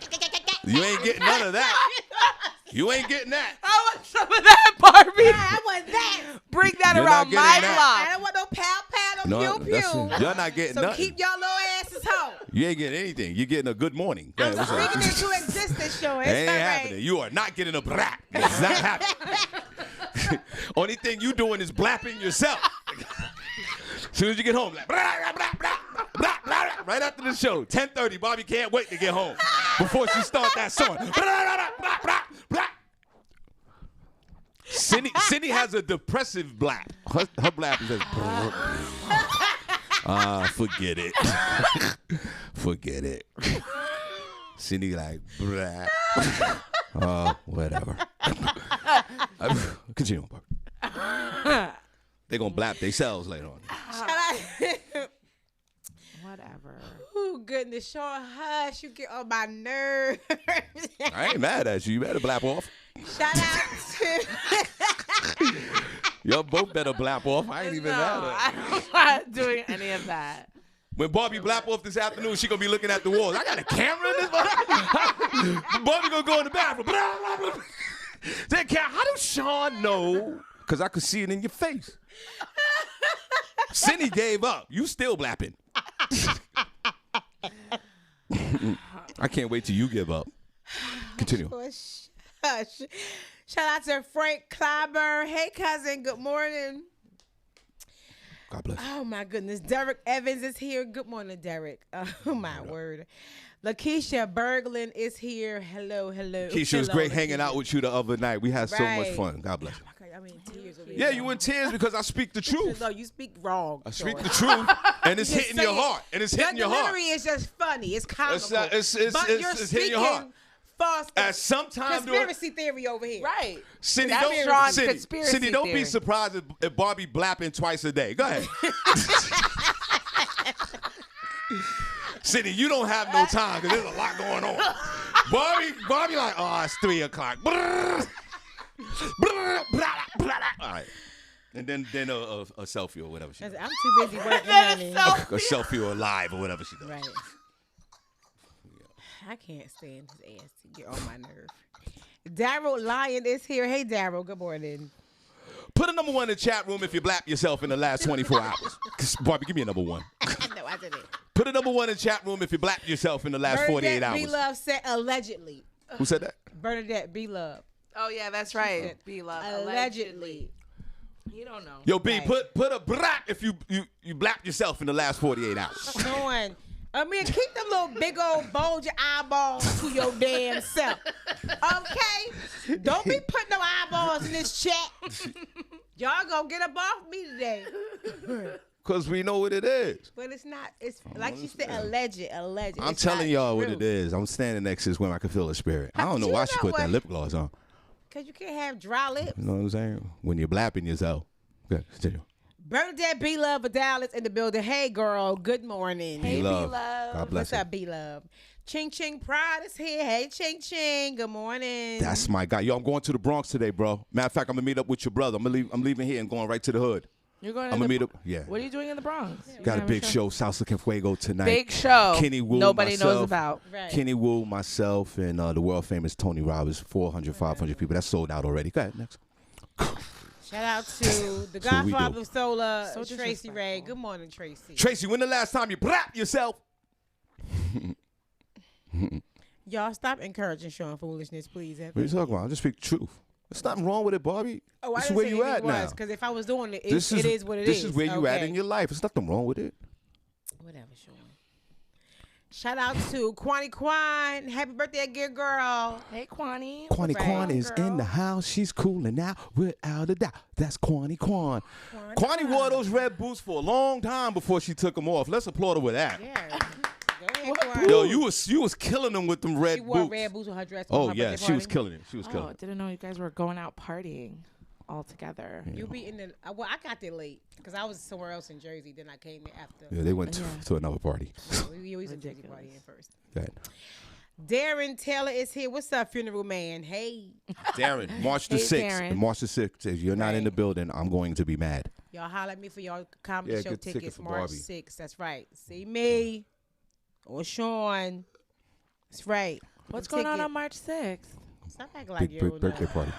You ain't getting none of that. You ain't getting that. I want some of that, Barbie. I want that. Bring that You're around not my getting I block. don't want no pow No, no pew that's pew. it. You're not getting So nothing. keep y'all little asses home. You ain't getting anything. You're getting a good morning. Go I'm ahead, what's up? speaking into existence, Sean. It's It ain't all happening. right. You are not getting a black. It's not happening. Only thing you doing is blapping yourself. As soon as you get home, like, blah, blah, blah, blah, blah, blah, blah, right after the show, 10:30, Bobby can't wait to get home before she start that song. Blah, blah, blah, blah, blah. Senny has a depressive blap. Her blap is just, forget it. Forget it. Senny like, blah. Whatever. Continue, Bobby. They gonna blap themselves later on. Whatever. Oh, goodness. Sean, hush. You get on my nerves. I ain't mad at you. You better blap off. Shout out to... Y'all both better blap off. I ain't even mad at you. I'm not doing any of that. When Barbie blap off this afternoon, she gonna be looking at the walls. I got a camera in this motherfucker. Barbie gonna go in the bathroom. Blah, blah, blah. Say, how does Shawn know? Because I could see it in your face. Senny gave up. You still blapping. I can't wait till you give up. Continue. Hush. Shout out to Frank Clyburn. Hey, cousin. Good morning. God bless. Oh, my goodness. Derek Evans is here. Good morning, Derek. Oh, my word. Lakeisha Berglund is here. Hello, hello. Keisha, it was Hello, great hanging out with you the other night. We had so much Right. fun. God bless you. I mean, tears over here. Yeah, you in tears because I speak the truth. No, you speak wrong. I speak Sean. the truth, and it's Just hitting say your it. heart. And it's hitting your heart. delivery is just funny. It's comical. not- it's- but it's- you're it's speaking hitting your heart. false At some time during conspiracy theory over here. Right. Cindy, That's don't, strong Cindy, conspiracy Cindy, don't be theory. surprised if Barbie blapping twice a day. Go ahead. Cindy, you don't have no time because there's a lot going on. Barbie like, oh, it's 3 o'clock. All right. And then a selfie or whatever she does. I'm too busy working, honey. A selfie or live or whatever she does. Right. I can't stand his ass to get on my nerve. Daryl Lyon is here. Hey, Daryl. Good morning. Put a number 1 in the chat room if you blap yourself in the last 24 hours. Barbie, give me a number 1. No, I didn't. Put a number 1 in the chat room if you blap yourself in the last 48 Bernadette hours. B. Love said allegedly. Who said that? Bernadette B. Love. Oh, yeah, that's right. Be love. Allegedly. You don't know. Yo, B, Right. put a blap if you blap yourself in the last 48 hours. Sean. I mean, keep them little big old bulge eyeballs to your damn self. Okay? Don't be putting no eyeballs in this chat. Y'all gonna get up off me today. Because we know what it is. But it's not. It's like she said, alleged. I'm It's telling not y'all what true. it is. I'm standing next to this woman. I can feel the spirit. I don't know You why she know put that what? lip gloss on. Cause you can't have dry lips. You know what I'm saying? When you're blapping yourself. Good. Continue. Bernadette B. Love Vidal is in the building. Hey, girl. Good morning. Hey, B-Love. God bless What's her. up, B. Love? Ching Ching Pride is here. Hey, Ching Ching. Good morning. That's my guy. Yo, I'm going to the Bronx today, bro. Matter of fact, I'm going to meet up with your brother. I'm leaving here and going right to the hood. You're going I'm going to meet up. Yeah. What are you doing in the Bronx? Got a big show, Salsa Can Fuego tonight. Big show. Kenny Wu, Nobody myself, knows about. Right. Kenny Wu, myself, and the world famous Tony Roberts. 400, 500 people. That's sold out already. Go ahead, next. Shout out to the That's what we Godfather do. of Solar, So Tracy Ray. disrespectful. Good morning, Tracy. Tracy, when the last time you blap yourself? Y'all stop encouraging Sean foolishness, please. What are you talking about? I just speak the truth. There's nothing wrong with it, Barbie. Oh, I This is didn't where say you it at now. Because if I was doing it, This it is what it is. This is where you at Okay. in your life. There's nothing wrong with it. Whatever, Sean. Shout out to Kwani Kwan. Happy birthday, good girl. Hey, Kwani. Kwani Right. Kwan is Girl. in the house. She's cooling out without a doubt. That's Kwani Kwan. Kwani wore those red boots for a long time before she took them off. Let's applaud her with that. Yeah. Go ahead, Kwan. Yo, you was killing them with them red She wore boots. red boots with her dress. Oh on her yeah, birthday she was party. killing it. She was Oh, killing I it. didn't know you guys were going out partying all together. You be in the well. I got there late because I was somewhere else in Jersey. Then I came there after. Yeah, they went to another party. We was in Jersey party in first. Go ahead. Darren Taylor is here. What's up, funeral man? Hey. Darren, March the Hey, 6th. Darren. March the 6th. If you're not in the Right. building, I'm going to be mad. Y'all holler at me for y'all comedy Yeah, show get tickets tickets for March Barbi. 6th. That's right. See me or Shawn. That's right. What's Them going on tickets- March 6th? Stop acting like you Big don't birthday know. party.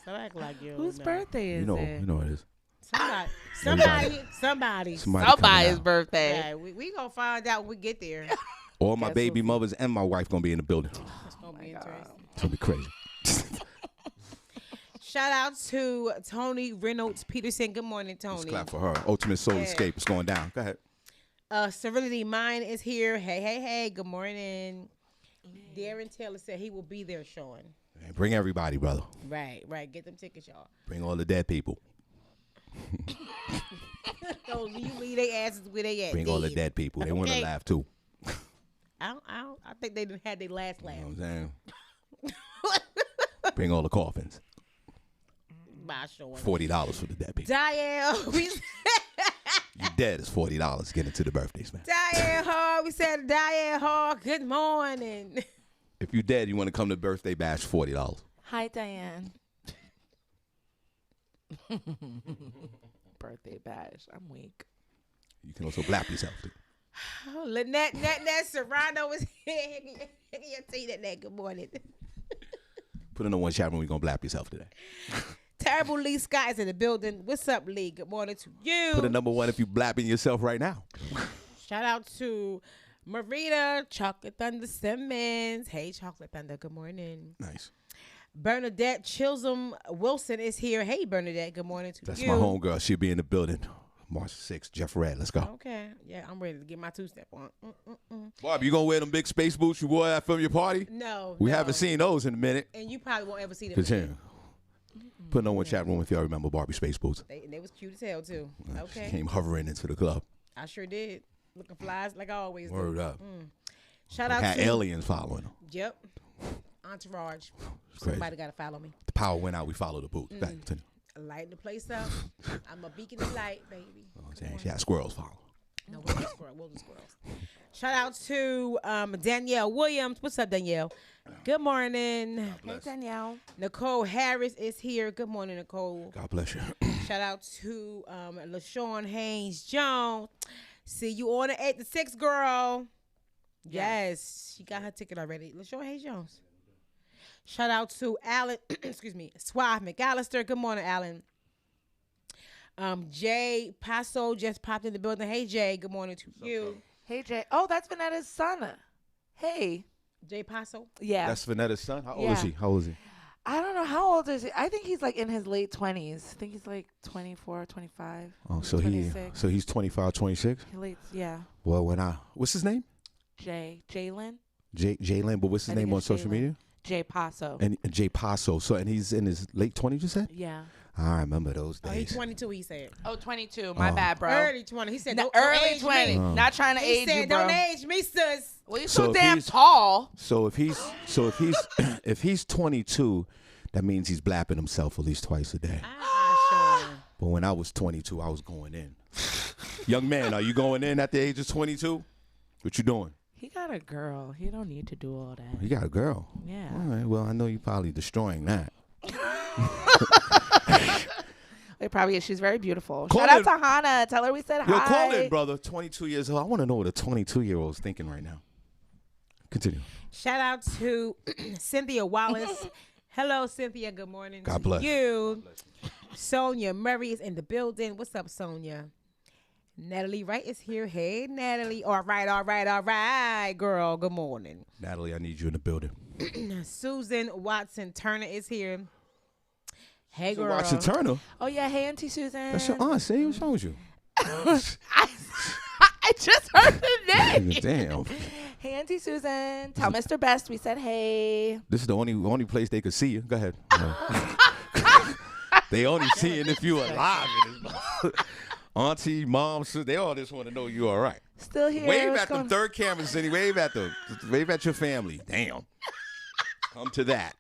Stop acting like you don't Whose know. birthday is You know it? it is. Somebody. Everybody. Somebody. Somebody coming Somebody's out. birthday. Yeah, we gonna find out when we get there. All my Guess baby we'll see. mothers and my wife gonna be in the building. It's gonna be interesting. It's gonna be crazy. Shout out to Tony Reynolds Peterson. Good morning, Let's Tony. clap for her. Ultimate Soul Yeah. Escape is going down. Go ahead. Serenity Mine is here. Hey. Good morning. Darren Taylor said he will be there, Shawn. Hey, bring everybody, brother. Right. Get them tickets, y'all. Bring all the dead people. So you leave their asses where they at. Bring all the dead people. They want to Okay. laugh too. I think they done had their last laugh. You know what I'm saying? Bring all the coffins. Bye, Shawn. $40 for the dead people. Diane, You dead is $40. Get into the birthdays, man. Diane Hall. We said Diane Hall. Good morning. If you dead, you want to come to birthday bash, $40. Hi, Diane. Birthday bash. I'm weak. You can also blap yourself too. Oh, Lynette Serrano is here. You see that? Good morning. Put in the one chat room. We're gonna blap yourself today. Terrible Lee Scott is in the building. What's up, Lee? Good morning to you. Put a number one if you blapping yourself right now. Shout out to Marita Chocolate Thunder Simmons. Hey, Chocolate Thunder. Good morning. Nice. Bernadette Chisholm Wilson is here. Hey, Bernadette. Good morning to That's you. my homegirl. She'll be in the building. March 6th. Jeff Red. Let's go. Okay. Yeah, I'm ready to get my two-step on. Bob, you gonna wear them big space boots you wore at from your party? No. We no. haven't seen those in a minute. And you probably won't ever see them. Continue. Put no one chat room if y'all remember Barbie space boots. They was cute as hell, too. She Okay. came hovering into the club. I sure did. Looking flies like I always Word do. up. Shout out Had to aliens following them. Yep. Entourage. crazy. Somebody got to follow me. The power went out. We followed the boots. Back. Continue. Lighting the place up. I'm a beacon of light, baby. You know what I'm saying? She had squirrels following. No, we'll do squirrels. Shout out to Danielle Williams. What's up, Danielle? Good morning. Hey, Danielle. Nicole Harris is here. Good morning, Nicole. God bless you. Shout out to LaShawn Haynes Jones. See you on the 8 to 6, girl. Yes, she got her ticket already. LaShawn Haynes Jones. Shout out to Alan, excuse me, Suave McAllister. Good morning, Alan. Jay Paso just popped in the building. Hey, Jay. Good morning to you. Hey, Jay. Oh, that's Vanetta's son. Hey. Jay Paso. Yeah. That's Vanetta's son. How old is Yeah. he? How old is he? I don't know. How old is he? I think he's like in his late 20s. I think he's like 24, 25. Oh, so 26. he's 25, 26. Yeah. Well, what's his name? Jalen. Jalen, but what's his I think name on it's social Jalen. media? Jay Paso. And Jay Paso. So, and he's in his late 20s, you said? Yeah. I remember those Oh, he's days. 22, he said. Oh, 22. My Oh. bad, bro. Early 20. He said, No, don't early age 20. me. Oh. Not trying to He age said, you, bro. don't age me, sis. Well, you're So so if damn he's- tall. So if he's if he's 22, that means he's blapping himself at least twice a day. Sean. But when I was 22, I was going in. Young man, are you going in at the age of 22? What you doing? He got a girl. He don't need to do all that. You got a girl. Yeah. All right. Well, I know you're probably destroying that. It probably is. She's very beautiful. Call Shout out in. to Hannah. Tell her we said Yo, hi. call in, brother. 22 years old. I want to know what a 22-year-old's thinking right now. Continue. Shout out to Cynthia Wallace. Hello, Cynthia. Good morning. God to bless. you. Sonia Murray is in the building. What's up, Sonia? Natalie Wright is here. Hey, Natalie. All right, girl. Good morning. Natalie, I need you in the building. Susan Watson Turner is here. Hey, So girl. Watson Turner. Oh, yeah. Hey, Auntie Susan. That's your aunt. See, what's wrong with you? I just heard the name. Damn. Hey, Auntie Susan. Tell Mr. Best we said hey. This is the only place they could see you. Go ahead. They only seeing if you alive. In this Auntie, mom, sister, they all just want to know you all right. Still here. Wave What's at them going- third cameras, Senny. Wave at them. Wave at your family. Damn. Come to that.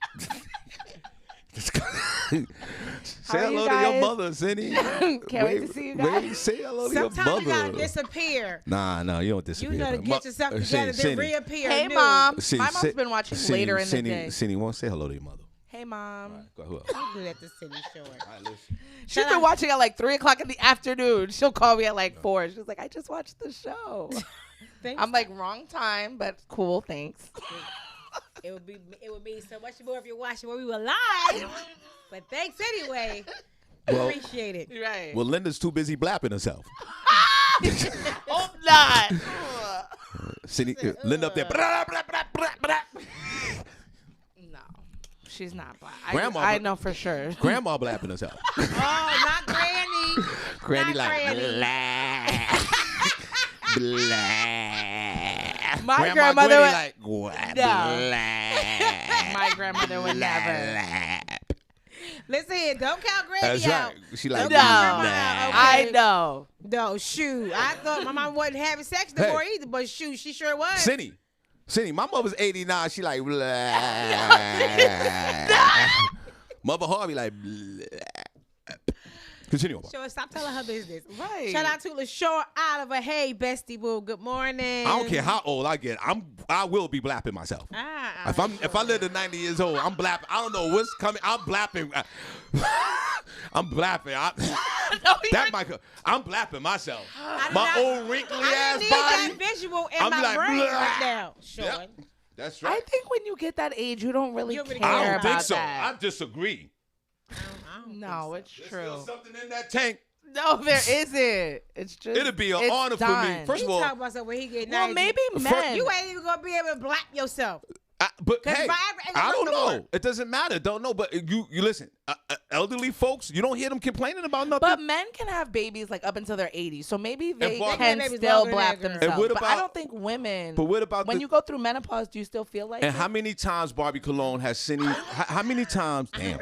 Say How are you hello to your guys? mother, Senny. Can't wait to see you guys. Say hello to your Sometimes mother. you gotta disappear. Nah, you don't disappear. You know to get yourself together, then reappear. Hey, new. Mom. My mom's been watching later in the Senny, day. Senny, won't say hello to your mother. Hey, Mom. All right, go, who else? Don't do that to Cindy Short. All right, listen. She's been watching at like 3 o'clock in the afternoon. She'll call me at like 4. She's like, I just watched the show. Thanks. I'm like, wrong time, but cool, thanks. It would mean so much more if you're watching when we were live. But thanks anyway. Well, Appreciate it. Right. well, Linda's too busy blapping herself. Hope not. Cindy, Linda up there. Blah, blah, blah, blah, blah. No, she's not black. Grandma- I know for sure. Grandma blapping herself. Oh, not Granny. Granny Not like Granny. blah, blah. My grandmother Granny would- like blah. My grandmother would never. Listen here, don't count Granny That's out. right. She like Don't No, count Grandma out, I okay? know. No, shoot. I thought my mom wasn't having sex no Hey. more either, but shoot, she sure was. Cindy, my mother's 89. She like blah. Mother Harvey like blah. Continue. Sure, stop telling her business. Right. Shout out to LaShawn Oliver. Hey, bestie boo. Good morning. I don't care how old I get. I will be blapping myself. If I live to 90 years old, I'm blapping. I don't know what's coming. I'm blapping. I'm blapping. I'm blapping myself. My old wrinkly ass I body. need that visual in I'm my like, brain blah. right now. Sean. Yep. That's I right. think when you get that age, you don't really You don't really care I don't about think so. that. I disagree. I don't No, think it's There's true. still something in that tank. No, there isn't. It's just. It'd be an it's honor for me. done. First so. of all, He talking about something where he get Well, 90. maybe men. You ain't even gonna be able to black yourself. but 'Cause hey, Viagra ain't gonna I don't work no know. more. It doesn't matter. Don't know. But you listen. Elderly folks, you don't hear them complaining about nothing. But men can have babies like up until their 80s, so maybe they Barbara- can Maybe still longer than blap that, girl. themselves. And what But I about- don't think women. But what about when the- you go through menopause? Do you still feel like And it? how many times Barbie Cologne has Cindy? How many times? Damn.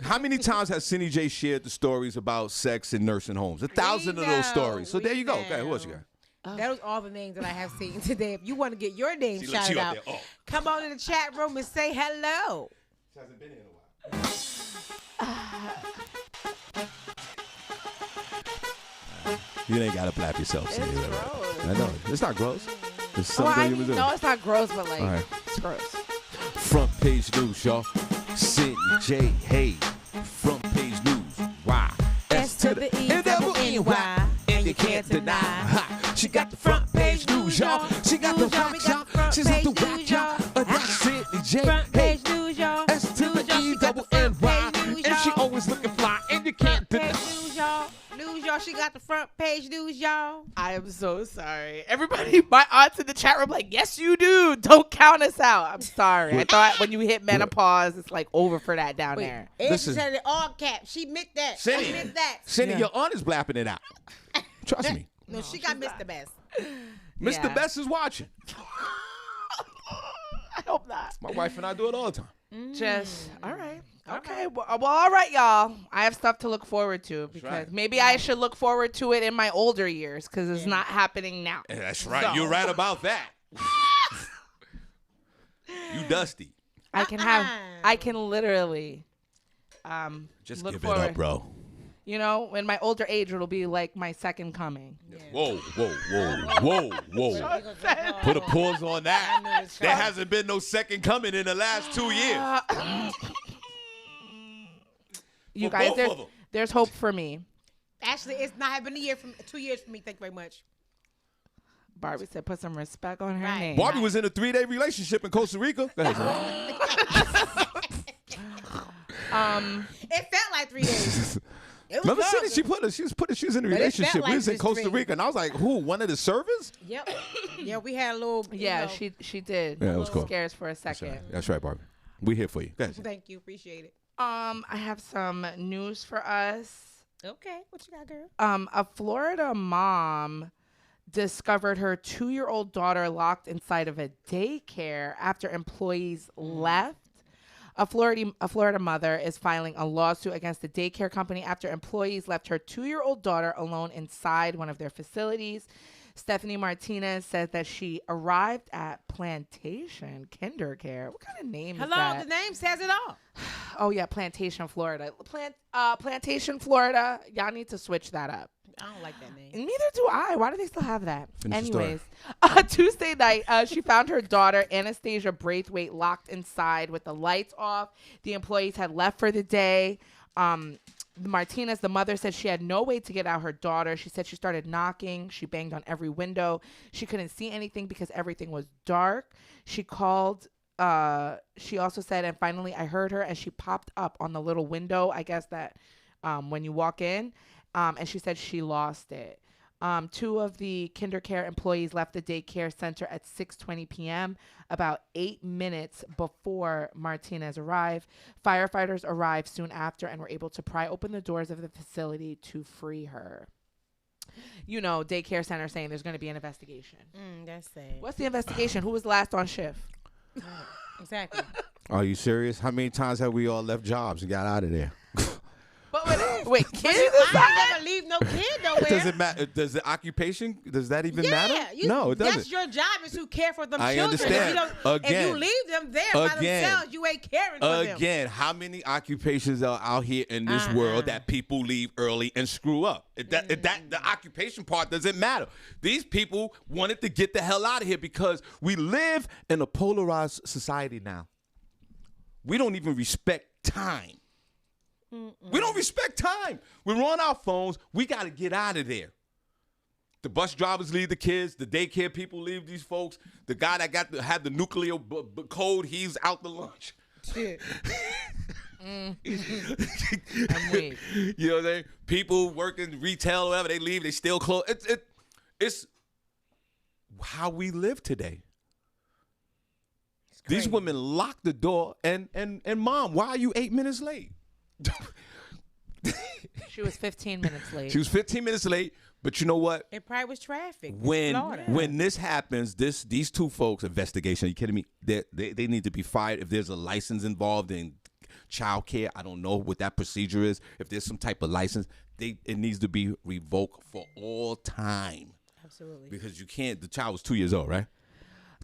How many times has Cindy J shared the stories about sex in nursing homes? 1,000 of those stories. So there you go. Okay, who else you got? That was all the names that I have seen today. If you want to get your name She let shouted you up out, there. Oh. come on in the chat room and say hello. She hasn't been here in a while. You ain't gotta blap yourself, Cindy. It's gross. I know. It's not gross. It's Oh, something I you mean, would do. no, it's not gross, but like All right. it's gross. Front page news, y'all. Cindy J. Hey. Front page news. Why? S to the E double N-Y. And you can't deny. Ha. She got the front page news, y'all. She got the rock, y'all. She's at the rock, y'all. That's Cindy J. Front Hey. page news, y'all. S to the E double N-Y. And she always looking fly. And you can't deny. Page news, y'all. News, y'all. She got the front page news, y'all. I am so sorry. Everybody, my aunts in the chat room, like, yes, you do. Don't count us out. I'm sorry. I thought when you hit menopause, it's like over for that down there. And Listen. she said it all caps. She meant that. Cindy. She meant that. Cindy, Yeah. your aunt is blapping it out. Trust me. No, she got Mr. Best. Mr. Yeah. Best is watching. I hope not. My wife and I do it all the time. Just all right. Okay. Well, all right, y'all. I have stuff to look forward to because right. maybe I should look forward to it in my older years because it's not happening now. Yeah, that's right. So- You're right about that. You dusty. I can literally Just look give forward. it up, bro. You know, in my older age, it'll be like my second coming. Whoa, whoa, whoa, whoa, whoa. Put a pause on that. There hasn't been no second coming in the last 2 years. You For guys, both of them. there's hope for me. Actually, it's not been 2 years for me. Thank you very much. Barbie said, "Put some respect on her Right. name." Barbie was in a 3-day relationship in Costa Rica. Go ahead, son. It felt like 3 days. It was Remember, longer. Cindy, she was in a But it felt relationship. like We was in this Costa three. Rica, and I was like, who? One of the servers? Yep. Yeah, we had a little. Yeah, you know, she did. Yeah, it was cool. Scares for a That's second. right. That's right, Barbie. We here for you. Go ahead, Cindy. Thank you. Appreciate it. I have some news for us. Okay. What you got, girl? A Florida mom discovered her 2-year-old daughter locked inside of a daycare after employees left. A Florida mother is filing a lawsuit against the daycare company after employees left her 2-year-old daughter alone inside one of their facilities. Stephanie Martinez said that she arrived at Plantation Kindercare. What kind of name is Hello. that? The name says it all. Oh yeah, Plantation, Florida. Plantation, Florida. Y'all need to switch that up. I don't like that name. Neither do I. Why do they still have that? Finish the story. Anyways, Tuesday night, she found her daughter, Anastasia Braithwaite, locked inside with the lights off. The employees had left for the day. Martinez, the mother, said she had no way to get out her daughter. She said she started knocking. She banged on every window. She couldn't see anything because everything was dark. She called. She also said, and finally I heard her as she popped up on the little window, I guess that when you walk in. And she said she lost it. 2 of the KinderCare employees left the daycare center at 6:20 p.m., about 8 minutes before Martinez arrived. Firefighters arrived soon after and were able to pry open the doors of the facility to free her. You know, daycare center saying there's going to be an investigation. That's sad. What's the investigation? Who was last on shift? Exactly. Are you serious? How many times have we all left jobs and got out of there? But wait, kids I never leave no kid nowhere. Does it matter? Does the occupation, does that even matter? No, it doesn't. That's your job, is to care for them I children. understand. If you leave them there by themselves, you ain't caring for them. Again, how many occupations are out here in this world that people leave early and screw up? The occupation part doesn't matter. These people wanted to get the hell out of here because we live in a polarized society now. We don't even respect time. We don't respect time. We're on our phones. We got to get out of there. The bus drivers leave the kids. The daycare people leave these folks. The guy that had the nuclear code, he's out to lunch. Shit. I'm weak. You know what I'm saying? People working retail or whatever, they leave, they still close. It's how we live today. These women lock the door and Mom, why are you 8 minutes late? She was 15 minutes late. She was 15 minutes late, but you know what? It probably was traffic. When this happens, these 2 folks, investigation, are you kidding me? They need to be fired. If there's a license involved in child care, I don't know what that procedure is. If there's some type of license, it needs to be revoked for all time. Absolutely. Because you can't, the child was 2 years old, right?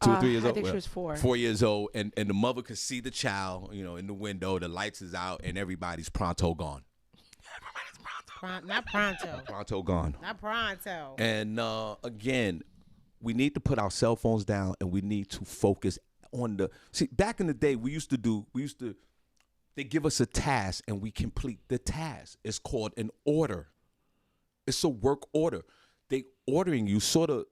2 or 3 years old? I think she was 4. 4 years old, and the mother could see the child, in the window, the lights is out, and everybody's pronto gone. Not pronto. Pronto gone. Not pronto. And again, we need to put our cell phones down, and we need to focus on back in the day, they give us a task, and we complete the task. It's called an order. It's a work order. They ordering you sort of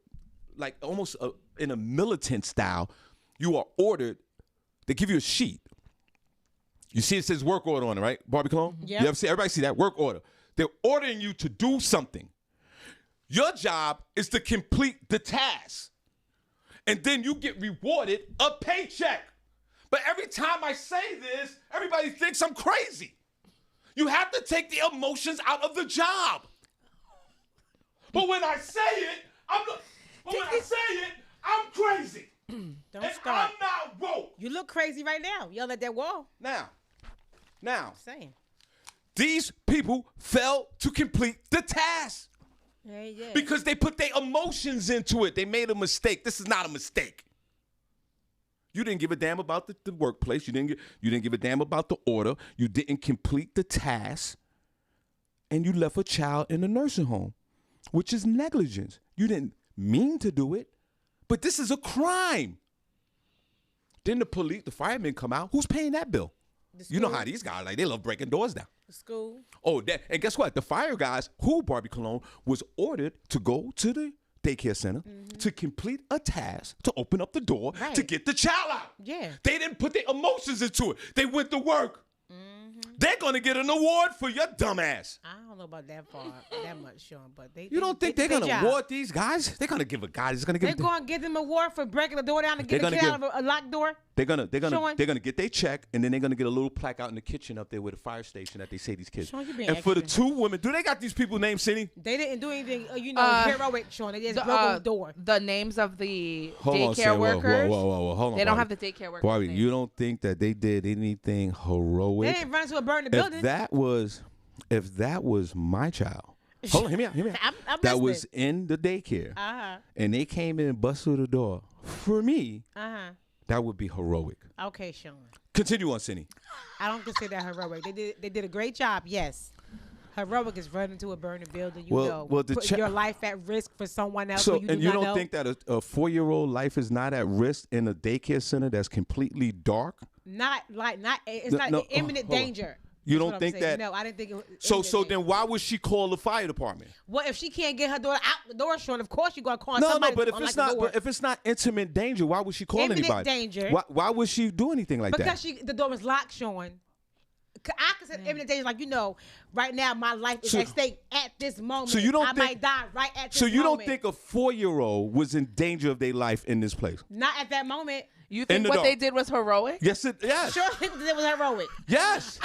like almost in a militant style. You are ordered. They give you a sheet. You see it says work order on it, right? Barbi Cologne? Yeah. You ever see, everybody see that? Work order. They're ordering you to do something. Your job is to complete the task. And then you get rewarded a paycheck. But every time I say this, everybody thinks I'm crazy. You have to take the emotions out of the job. But when I say it, I'm crazy. Don't and start. I'm not woke. You look crazy right now. Yell at that wall. Now, Saying. these people failed to complete the task. Yeah. Because they put their emotions into it. They made a mistake. This is not a mistake. You didn't give a damn about the workplace. You didn't give a damn about the order. You didn't complete the task. And you left a child in a nursing home, which is negligence. You didn't mean to do it, but this is a crime. Then the firemen come out. Who's paying that bill? You know how these guys, they love breaking doors down. The school. Oh, and guess what? The fire guys, Barbi Cologne, was ordered to go to the daycare center to complete a task to open up the door to get the child out. Yeah. They didn't put their emotions into it. They went to work. They're going to get an award for your dumb ass. I don't know about that much, Sean, but You don't think they're going to award these guys? They're going to give a guy. They're going to give them an award for breaking the door down and getting a kid out of a locked door? They're gonna get their check, and then they're gonna get a little plaque out in the kitchen up there with a fire station that they say these kids. Sean, you being and for the extra. 2 women, do they got these people named Senny? They didn't do anything, heroic, Sean. They just broke the door. The names of the Hold on, daycare workers. Whoa, hold on. They don't have the daycare workers. Barbi, names. you don't think that they did anything heroic? They didn't run into a burning building. If that was my child, hold on, hear me out. I'm that listening. was in the daycare, and they came in and busted through the door. For me, that would be heroic. Okay, Sean. Continue on, Senny. I don't consider that heroic. They did a great job. Yes. Heroic is running to a burning building. Putting your life at risk for someone else. So, who and you not don't know. think that a 4-year-old life is not at risk in a daycare center that's completely dark? It's not imminent danger. You That's don't what think I'm saying. that? No, I didn't think it was. So imminent danger. then why would she call the fire department? Well, if she can't get her daughter out the door, Sean, of course you're gonna call No, somebody. but if to it's unlock not, the door. but if it's not intimate danger, why would she call Imminent anybody? danger. Why would she do anything like because that? the door was locked, Sean. I consider imminent danger, like right now my life is at stake at this moment. So you don't I might die right at this So you moment. don't think a 4-year-old was in danger of their life in this place? Not at that moment. You think the what dark. they did was heroic? Yes. Sure, think that was heroic. Yes.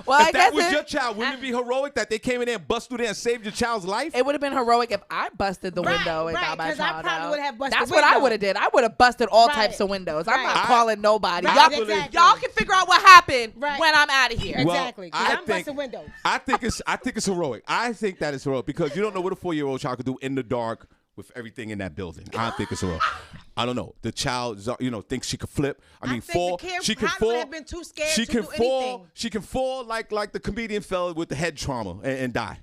Well, If I that guess was your child, wouldn't it be heroic that they came in there and bust through there and saved your child's life? it would have been heroic if I busted the window and got my 'cause I child probably out. would have busted That's the what I window. would have did. I would have busted all Right. types of windows. I'm Right. not calling nobody. Right, Y'all, exactly. y'all can figure out what happened Right. when I'm out of here. Well, Exactly. 'Cause I'm busting windows. I think it's heroic. I think that is heroic because you don't know what a 4-year-old child could do in the dark with everything in that building. I don't think it's heroic. I don't know. The child, thinks she could flip. I mean, think fall. the kid She can probably fall. have been too scared She to can do fall. anything. She can fall like the comedian fell with the head trauma and die.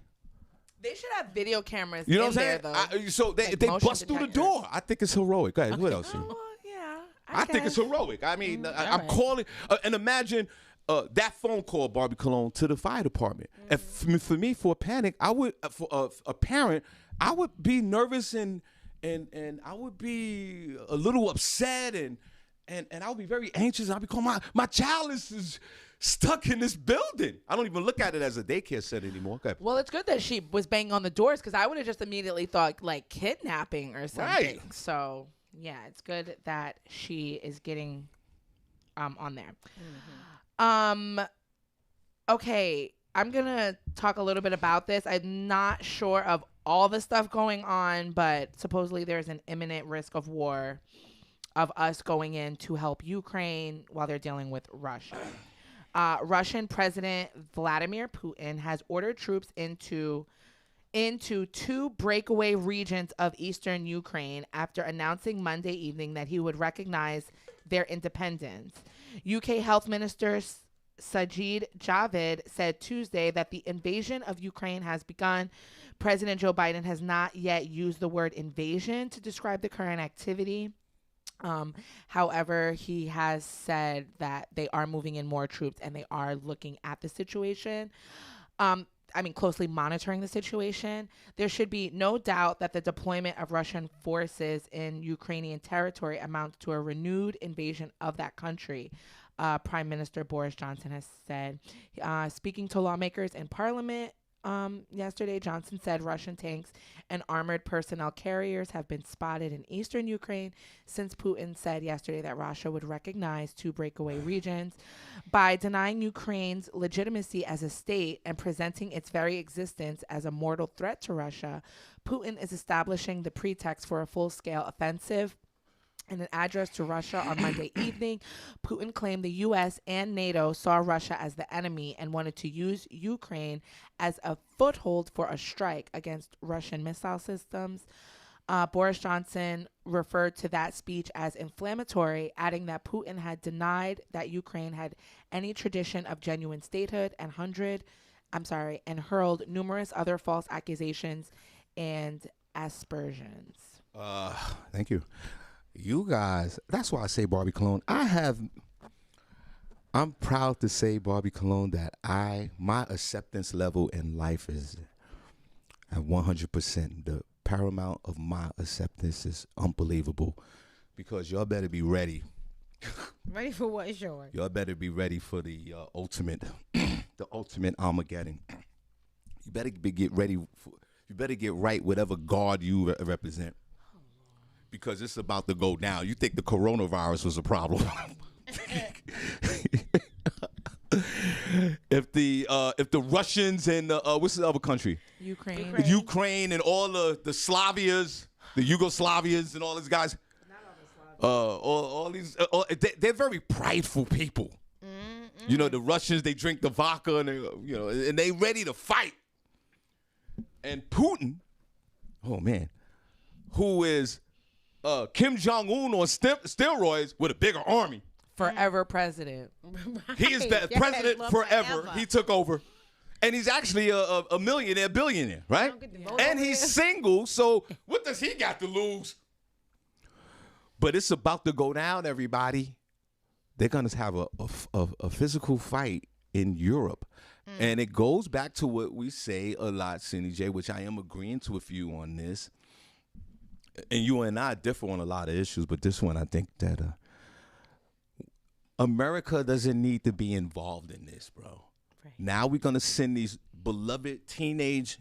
They should have video cameras You know in what I'm there, saying? though. So they motion bust through the detectors. door. I think it's heroic. Go ahead. What else? Oh, well, yeah. I think it's guess. heroic. I mean, I'm right. calling and imagine that phone call, Barbi Cologne, to the fire department. And for me, for a panic, I would for a parent, I would be nervous and I would be a little upset and I would be very anxious. I'd be calling my child is stuck in this building. I don't even look at it as a daycare center anymore. Okay. Well, it's good that she was banging on the doors because I would have just immediately thought like kidnapping or something. Right. So yeah, it's good that she is getting on there. Okay, I'm gonna talk a little bit about this. I'm not sure of all the stuff going on, but supposedly there's an imminent risk of war, of us going in to help Ukraine while they're dealing with Russia. Russian President Vladimir Putin has ordered troops into 2 breakaway regions of eastern Ukraine after announcing Monday evening that he would recognize their independence. UK Health Minister Sajid Javid said Tuesday that the invasion of Ukraine has begun. President Joe Biden has not yet used the word invasion to describe the current activity. However, he has said that they are moving in more troops and they are looking at the situation. Closely monitoring the situation. There should be no doubt that the deployment of Russian forces in Ukrainian territory amounts to a renewed invasion of that country. Prime Minister Boris Johnson has said, speaking to lawmakers in Parliament yesterday, Johnson said Russian tanks and armored personnel carriers have been spotted in eastern Ukraine since Putin said yesterday that Russia would recognize 2 breakaway regions. By denying Ukraine's legitimacy as a state and presenting its very existence as a mortal threat to Russia, Putin is establishing the pretext for a full-scale offensive. In an address to Russia on Monday evening, Putin claimed the U.S. and NATO saw Russia as the enemy and wanted to use Ukraine as a foothold for a strike against Russian missile systems. Boris Johnson referred to that speech as inflammatory, adding that Putin had denied that Ukraine had any tradition of genuine statehood and hurled numerous other false accusations and aspersions. Thank you. You guys, that's why I say Barbi Cologne. I'm proud to say, Barbi Cologne, that my acceptance level in life is at 100%. The paramount of my acceptance is unbelievable because y'all better be ready. Ready for what, Sean? Y'all better be ready for the ultimate Armageddon. You better get ready. You better get right whatever God you represent. Because it's about to go down. You think the coronavirus was a problem? If the Russians and what's the other country? Ukraine and all the Slavias, the Yugoslavias and all these guys, all these, they're very prideful people. Mm-hmm. You know, the Russians, they drink the vodka and and they ready to fight. And Putin, oh man, who is Kim Jong-un on steroids with a bigger army. forever president. He is the president forever. He took over. And he's actually a millionaire, billionaire, right? And he's single, so what does he got to lose? But it's about to go down, everybody. They're going to have a physical fight in Europe. And it goes back to what we say a lot, Senny J, which I am agreeing to with you on this. And you and I differ on a lot of issues, but this one I think that America doesn't need to be involved in this, bro. Right. Now we're going to send these beloved teenage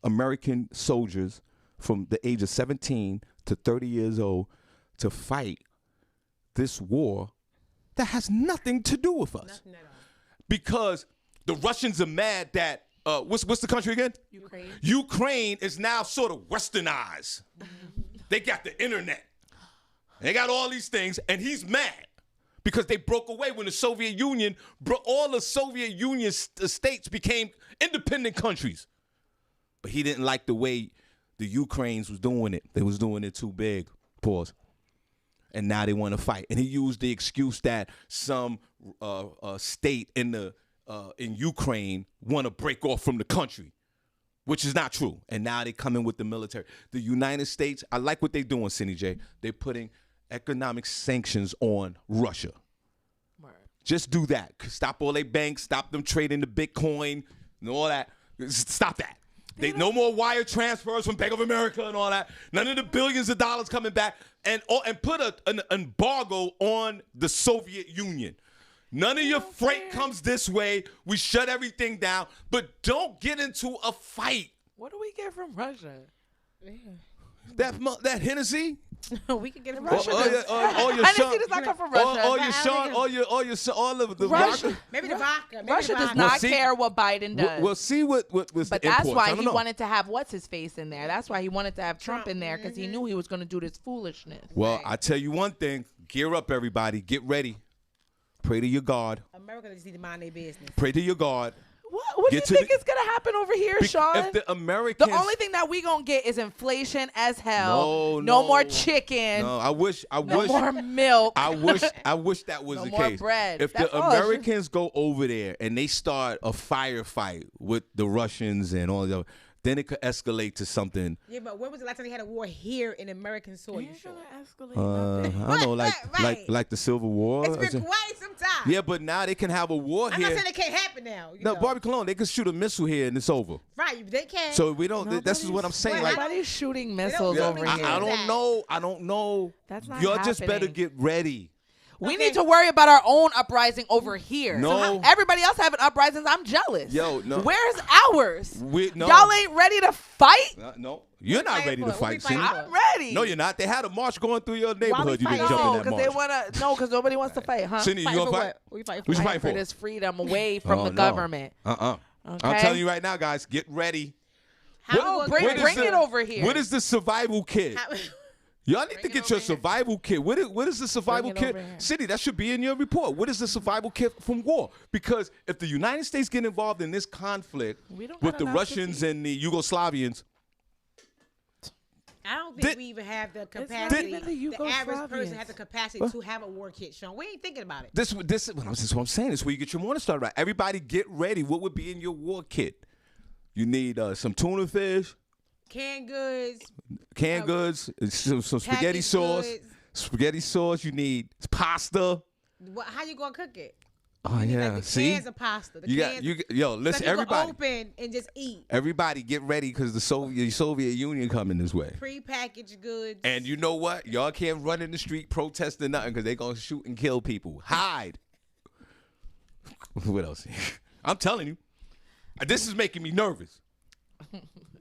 American soldiers from the age of 17 to 30 years old to fight this war that has nothing to do with us. Nothing at all. Because the Russians are mad that, what's the country again? Ukraine. Ukraine is now sort of westernized. They got the internet. They got all these things, and he's mad. Because they broke away when the Soviet Union, all the Soviet Union states became independent countries. But he didn't like the way the Ukrainians was doing it. They was doing it too big. Pause. And now they want to fight. And he used the excuse that some state in Ukraine want to break off from the country, which is not true. And now they come in with the military. The United States, I like what they're doing, Senny J. They're putting economic sanctions on Russia. Right. Just do that. Stop all their banks. Stop them trading the Bitcoin and all that. Stop that. No more wire transfers from Bank of America and all that. None of the billions of dollars coming back. And put an embargo on the Soviet Union. None of your freight comes this way. We shut everything down. But don't get into a fight. What do we get from Russia? Yeah. That Hennessy? We can get it from Russia. Hennessy does not come from Russia. All of the Russia. Maybe the vodka. Russia does not care what Biden does. We'll see what was but the that's imports. why he wanted to have what's-his-face in there. That's why he wanted to have Trump in there, because he knew he was going to do this foolishness. Well, I tell you one thing. Gear up, everybody. Get ready. Pray to your God. America just need to mind their business. Pray to your God. What do you think is going to happen over here, Sean? If the Americans... The only thing that we going to get is inflation as hell. No more chicken. No, I wish. No more milk. I wish that was no the more case. Bread. If the Americans go over there and they start a firefight with the Russians and all the other, then it could escalate to something. Yeah, but when was the last time they had a war here in American soil? I don't know, like the Civil War. It's been quite some time. Yeah, but now they can have a war here. I'm not saying it can't happen now. No, Barbi Cologne, they can shoot a missile here and it's over. Right, they can. So we don't. This is what I'm saying. Like, nobody's shooting missiles over here. I don't know. That's not Y'all happening. just better get ready. We need to worry about our own uprising over here. No. Everybody else having uprisings, I'm jealous. Yo, no. Where's ours? No. Y'all ain't ready to fight? No. You're not ready to fight, Senny. I'm ready. No, you're not. They had a march going through your neighborhood. You didn't jump in that march. Because nobody wants to fight, huh? Senny, you going to fight? What you fighting for? Fight for this freedom away from the government. Okay? I'm telling you right now, guys, get ready. Bring it over here. What is the survival kit? Y'all need to get your survival kit. What is the survival kit? City, that should be in your report. What is the survival kit from war? Because if the United States get involved in this conflict with the Russians and the Yugoslavians, I don't think we even have the capacity. The average person has the capacity to have a war kit, Sean. We ain't thinking about it. This is what I'm saying. This is where you get your morning started right. Everybody get ready. What would be in your war kit? You need some tuna fish. Canned goods, some spaghetti sauce. Goods. Spaghetti sauce. You need pasta. How you gonna cook it? Oh yeah, see, cans of pasta. Listen, so everybody, open and just eat. Everybody, get ready because the Soviet Union coming this way. Prepackaged goods. And you know what? Y'all can't run in the street protesting nothing because they gonna shoot and kill people. Hide. What else? I'm telling you, this is making me nervous.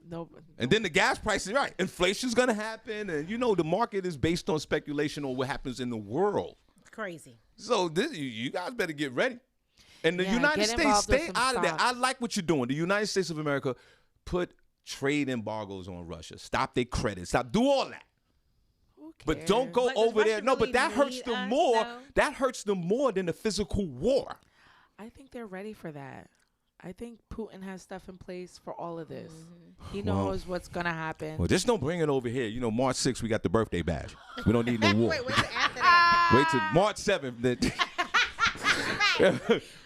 No. And then the gas prices, right? Inflation's gonna happen, and you know the market is based on speculation on what happens in the world. It's crazy. So you guys better get ready. And the United States, stay out of there. I like what you're doing. The United States of America, put trade embargoes on Russia. Stop their credit. Stop. Do all that. But don't go over there. No, but that hurts them more. Though? That hurts them more than the physical war. I think they're ready for that. I think Putin has stuff in place for all of this. He knows what's going to happen. Well, just don't bring it over here. You know, March 6th, we got the birthday bash. We don't need no war. Wait, after that? Wait till March 7th. Then.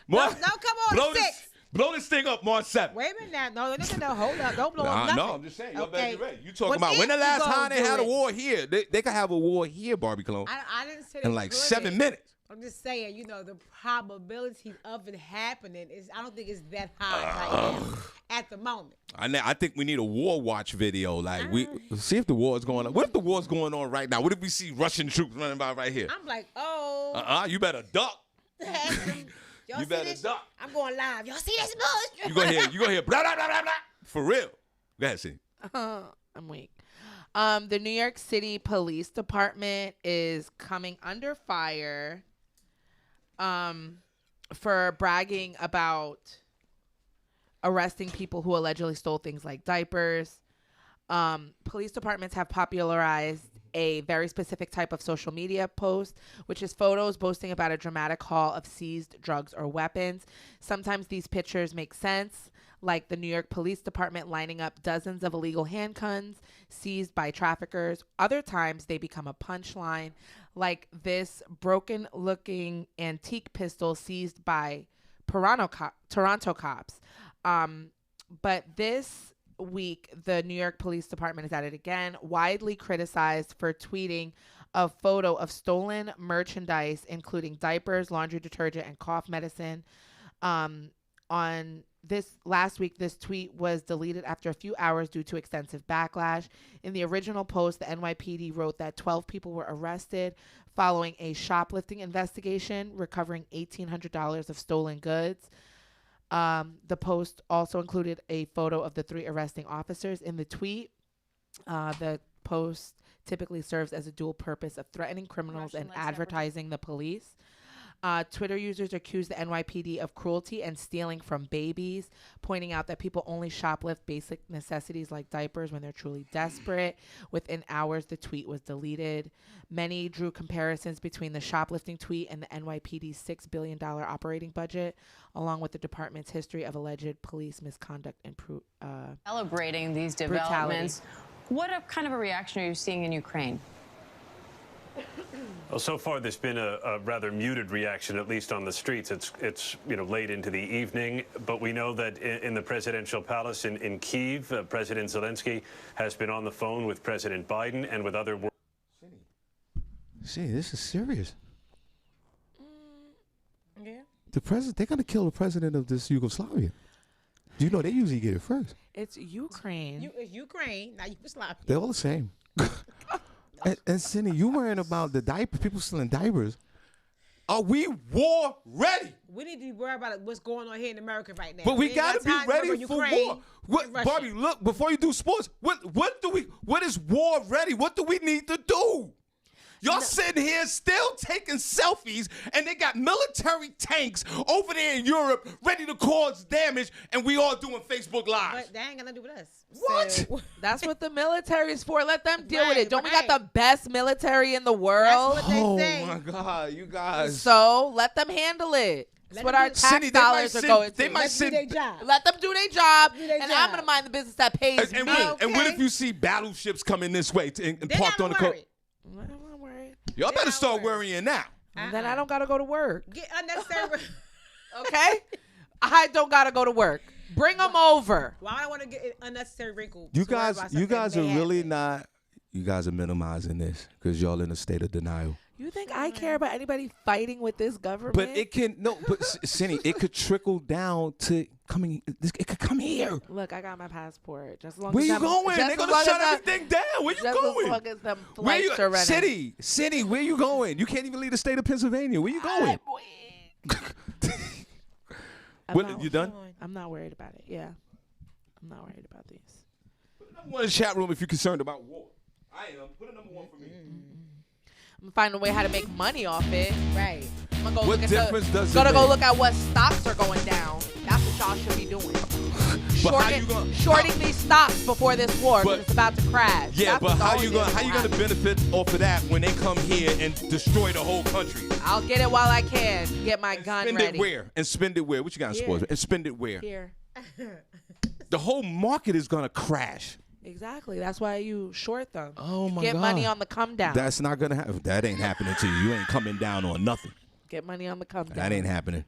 No, come on, blow 6. Blow this thing up March 7th. Wait a minute now. No, hold up. Don't blow up nothing. No, I'm just saying. Y'all better be ready. You talking Well, about when the if last you time they gonna had do a it. war here? They could have a war here, Barbie Cologne, I didn't say in they like couldn't. 7 minutes. I'm just saying, the probability of it happening I don't think it's that high right now at the moment. I think we need a war watch video. Like we see if the war is going on. What if the war is going on right now? What if we see Russian troops running by right here? I'm like, oh. You better duck. Y'all You see better this? duck. I'm going live. Y'all see this bullshit? You gonna hear blah blah blah blah blah. For real. Go ahead, see. I'm weak. The New York City Police Department is coming under fire for bragging about arresting people who allegedly stole things like diapers. Police departments have popularized a very specific type of social media post, which is photos boasting about a dramatic haul of seized drugs or weapons. Sometimes these pictures make sense, like the New York Police Department lining up dozens of illegal handguns seized by traffickers. Other times they become a punchline, like this broken-looking antique pistol seized by Toronto cops. But this week, the New York Police Department is at it again, widely criticized for tweeting a photo of stolen merchandise, including diapers, laundry detergent, and cough medicine. On this last week, this tweet was deleted after a few hours due to extensive backlash. In the original post, the NYPD wrote that 12 people were arrested following a shoplifting investigation, recovering $1,800 of stolen goods. The post also included a photo of the 3 arresting officers. In the tweet, the post typically serves as a dual purpose of threatening criminals and advertising the police. Twitter users accused the NYPD of cruelty and stealing from babies, pointing out that people only shoplift basic necessities like diapers when they're truly desperate. Within hours, the tweet was deleted. Many drew comparisons between the shoplifting tweet and the NYPD's $6 billion operating budget, along with the department's history of alleged police misconduct and celebrating these developments. What kind of a reaction are you seeing in Ukraine? Well, so far there's been a rather muted reaction, at least on the streets. It's late into the evening, but we know that in the presidential palace in Kyiv, President Zelensky has been on the phone with President Biden and with other. See, this is serious. Yeah. They're gonna kill the president of this Yugoslavia. Do you know they usually get it first? It's Ukraine. Ukraine, not Yugoslavia. They're all the same. And Senny, you worrying about the diaper, people stealing diapers. Are we war ready? We need to be worried about what's going on here in America right now. But we gotta be ready for war. Barbie, look, before you do sports, what is war ready? What do we need to do? Y'all sitting here still taking selfies, and they got military tanks over there in Europe ready to cause damage, and we all doing Facebook Lives. But that ain't got nothing to do with us. What? So, That's what the military is for. Let them deal with Right, it. Don't we right. got the best military in the world? That's what they say. Oh my God, you guys. So let them handle it. That's what our tax dollars are going to. They might do their send. job. Let them do their job, Do their and job. I'm going to mind the business that pays And me. what if you see battleships coming this way and They're parked on not the coast? worried. I'm not worried. Y'all better not start worried. worrying now. Then I don't got to go to work. Get unnecessary. Okay? I don't got to go to work. Bring them over. Why would I want to get an unnecessary wrinkle? You to worry guys about are something that may really happen? not. You guys are minimizing this because y'all in a state of denial. You think I care about anybody fighting with this government? But it can Senny, it could trickle down to coming. It could come here. Look, I got my passport. Just as long Where as you them- going? just They're as gonna long shut as everything down. Where you Just going? as long as them Where flights are running. City, where you going? You can't even leave the state of Pennsylvania. Where you going? You done? I'm not worried about it. Yeah. I'm not worried about these. Put a number one in the chat room if you're concerned about war. I am. Put a number one for me. I'm gonna find a way how to make money off it. Right. I'm gonna go What look difference does it Gonna go make? look at what stocks are going down. That's what y'all should be doing. But how you gonna- shorting these stocks before this war, 'cause But- it's about to crash. Yeah, That's but what how all you it gonna is. benefit off of that when they come here and destroy the whole country? I'll get it while I can. Get my gun Spend ready. it where? And spend it where? What you got in Here. sports? And spend it where? Here. The whole market is gonna crash. Exactly. That's why you short them. Oh my Get God. money on the come down. That's not gonna happen. That ain't happening to you. You ain't coming down on nothing. Get money on the come down. That ain't happening.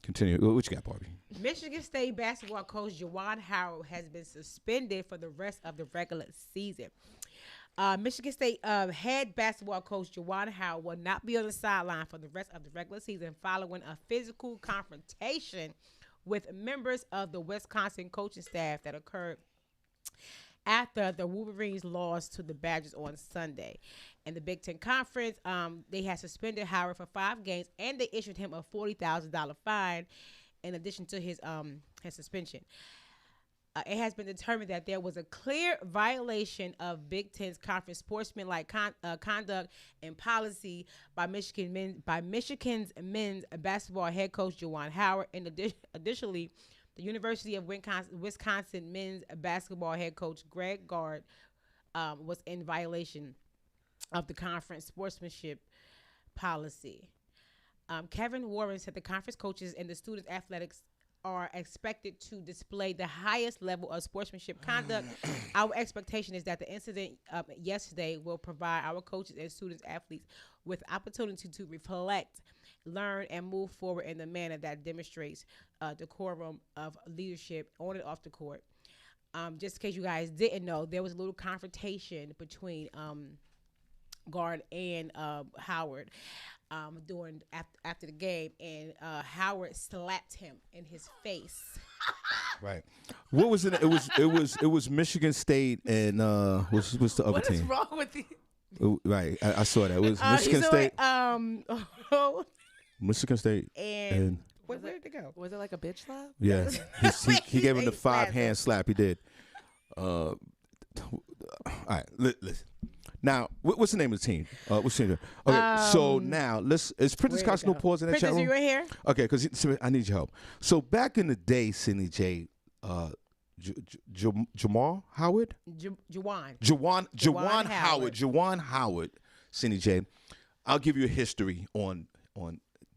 Continue. What you got, Barbi? Michigan State basketball coach Shawn Harvey has been suspended for the rest of the regular season. Michigan State head basketball coach Shawn Harvey will not be on the sideline for the rest of the regular season following a physical confrontation with members of the Wisconsin coaching staff that occurred after the Wolverines lost to the Badgers on Sunday. In the Big Ten Conference, they had suspended Howard for 5 games, and they issued him a $40,000 fine in addition to his suspension. It has been determined that there was a clear violation of Big Ten's conference sportsmanlike conduct and policy by Michigan's men's basketball head coach Juwan Howard. Additionally, the University of Wisconsin men's basketball head coach Greg Gard was in violation of the conference sportsmanship policy. Kevin Warren said the conference coaches and the students' athletics are expected to display the highest level of sportsmanship conduct. Our expectation is that the incident yesterday will provide our coaches and students athletes with opportunity to reflect, learn, and move forward in a manner that demonstrates decorum of leadership on and off the court. Just in case you guys didn't know, there was a little confrontation between Gard and Howard during after the game, and Howard slapped him in his face. Right. What was it? It was Michigan State and what's the other team? What is wrong with you? Right. I saw that. It was Michigan State. Michigan State and where did it go? Was it like a bitch slap? yeah, he gave him the 5-hand slap. He did. All right. Listen. Now, what's the name of the team? What's the name? Okay, so now is Princess Costello pausing in the chat room? Princess, you in here? Okay, because I need your help. So back in the day, Senny J, Jamal Howard? Jawan Howard, Senny J. I'll give you a history on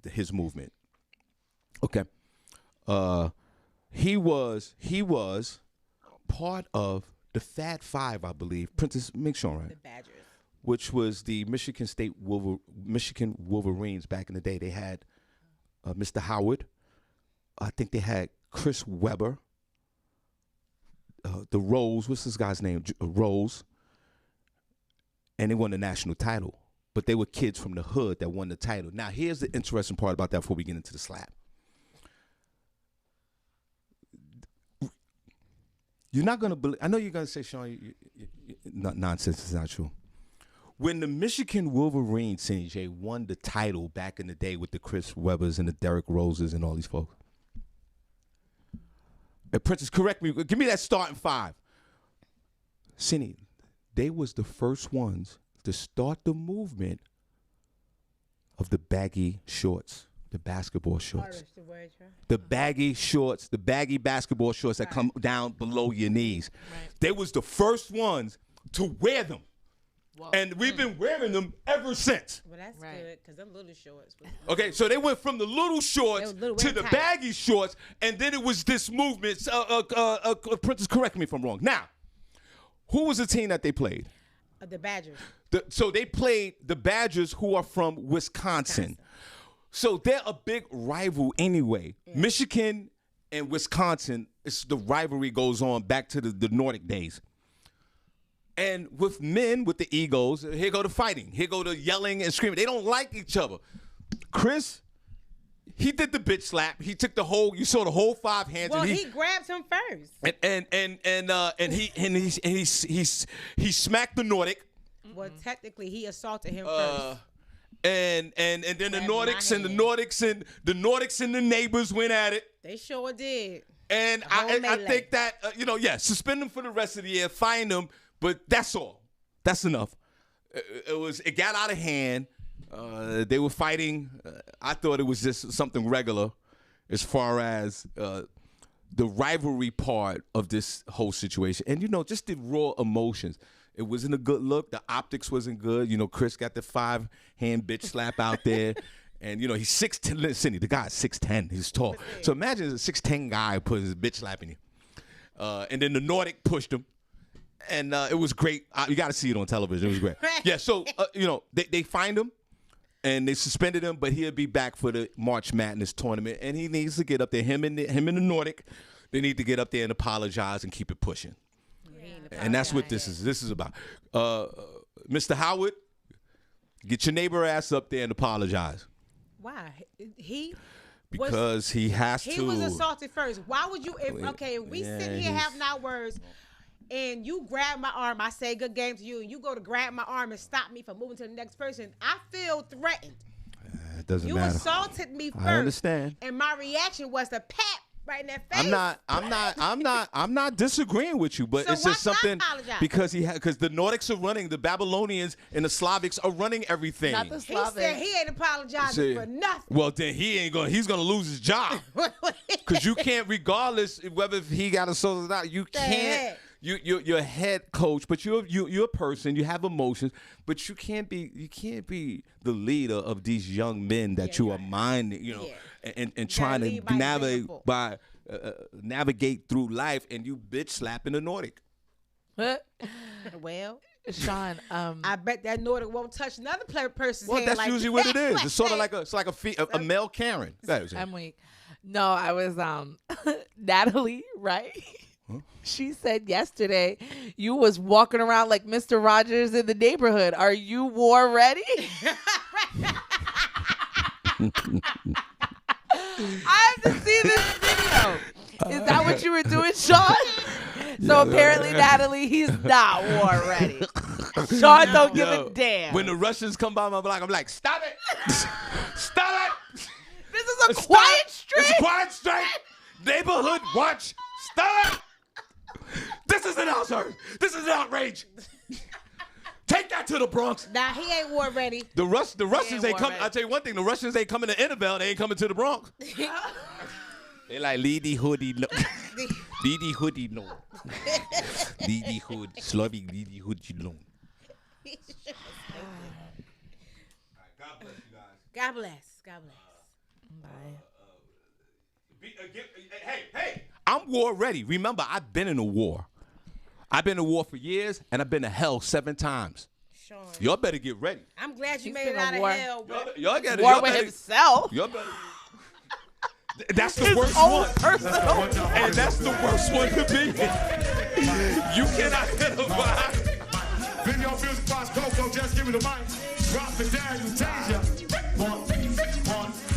his movement. Okay. He was part of the Fat Five, I believe. Princess, make sure, right? The Badgers. Which was the Michigan State Michigan Wolverines back in the day. They had Mr. Howard. I think they had Chris Webber. The Rose, what's this guy's name? Rose. And they won the national title. But they were kids from the hood that won the title. Now, here's the interesting part about that before we get into the slap. You're not going to believe, I know you're going to say, Shawn, nonsense, it's not true. When the Michigan Wolverines, Senny J, won the title back in the day with the Chris Webbers and the Derrick Roses and all these folks. And Princess, correct me, give me that starting 5. Senny, they was the first ones to start the movement of the baggy shorts. The basketball shorts. The baggy shorts, the baggy basketball shorts that come down below your knees. Right. They was the first ones to wear them. Whoa. And we've been wearing them ever since. Well, that's good, because them little shorts. Okay, so they went from the little shorts to the baggy shorts, and then it was this movement. Princess, correct me if I'm wrong. Now, who was the team that they played? The Badgers. So they played the Badgers, who are from Wisconsin. So they're a big rival anyway. Yeah. Michigan and Wisconsin, the rivalry goes on back to the Nordic days. And with men, with the egos, here go the fighting. Here go the yelling and screaming. They don't like each other. Chris, he did the bitch slap. He took you saw the whole 5 hands. Well, and he grabbed him first. He smacked the Nordic. Well, technically, he assaulted him first. And then the Nordics and the neighbors went at it. They sure did. And I think that suspend them for the rest of the year, fine them, but that's all. That's enough. It got out of hand. They were fighting. I thought it was just something regular, as far as the rivalry part of this whole situation, and just the raw emotions. It wasn't a good look. The optics wasn't good. Chris got the 5-hand bitch slap out there. And, he's 6'10". Senny, the guy's 6'10". He's tall. So imagine a 6'10" guy put his bitch slapping you. And then the Nordic pushed him. And it was great. You got to see it on television. It was great. Yeah, so, they find him, and they suspended him, but he'll be back for the March Madness tournament, and he needs to get up there. Him and the Nordic, they need to get up there and apologize and keep it pushing. And that's what this is. This is about. Mr. Howard, get your neighbor ass up there and apologize. Why? Because he has to. He was assaulted first. Why would you? If we sit here having our words, and you grab my arm, I say good game to you, and you go to grab my arm and stop me from moving to the next person, I feel threatened. It doesn't matter. You assaulted me first. I understand. And my reaction was to pat right in that face. I'm not disagreeing with you, but so it's just something because because the Nordics are running, the Babylonians and the Slavics are running everything. Not the Slavics. He said he ain't apologizing for nothing. Well, then he's gonna lose his job because you can't, regardless whether he got assaulted or not, you can't. You're a head coach, but you're a person. You have emotions, but you can't be the leader of these young men that you are minding, and trying to navigate through life, and you bitch slapping the Nordic. Well, Shawn, I bet that Nordic won't touch another person's hand. Well, that's like usually what it is. It's sort of like a male Karen. I'm weak. No, I was Natalie, right? She said yesterday you was walking around like Mr. Rogers in the neighborhood. Are you war ready? I have to see this video. Is that what you were doing, Shawn? So apparently, Natalie, he's not war ready. Shawn don't give a damn. When the Russians come by my block, I'm like, stop it! Stop it! This is a quiet street. It's a quiet street. Neighborhood watch. Stop it! This is an outrage. This is an outrage. Take that to the Bronx. Nah, he ain't war ready. The Russians ain't coming. I'll tell you one thing. The Russians ain't coming to Innerville. They ain't coming to the Bronx. They like Lady Hoodie. Lady Hoodie no. Lady Hood. Slovy Lady Hoodie no. God bless you guys. God bless. God bless. Bye. Hey. I'm war ready. Remember, I've been in a war. I've been in a war for years, and I've been to hell 7 times. Shawn. Y'all better get ready. I'm glad you He's made been it out of war. hell. Y'all got War with himself. Y'all better. That's the worst one. And that's the worst one to be. You cannot identify. Video music box, Coco, just give me the mic. Drop it down, you taser. One.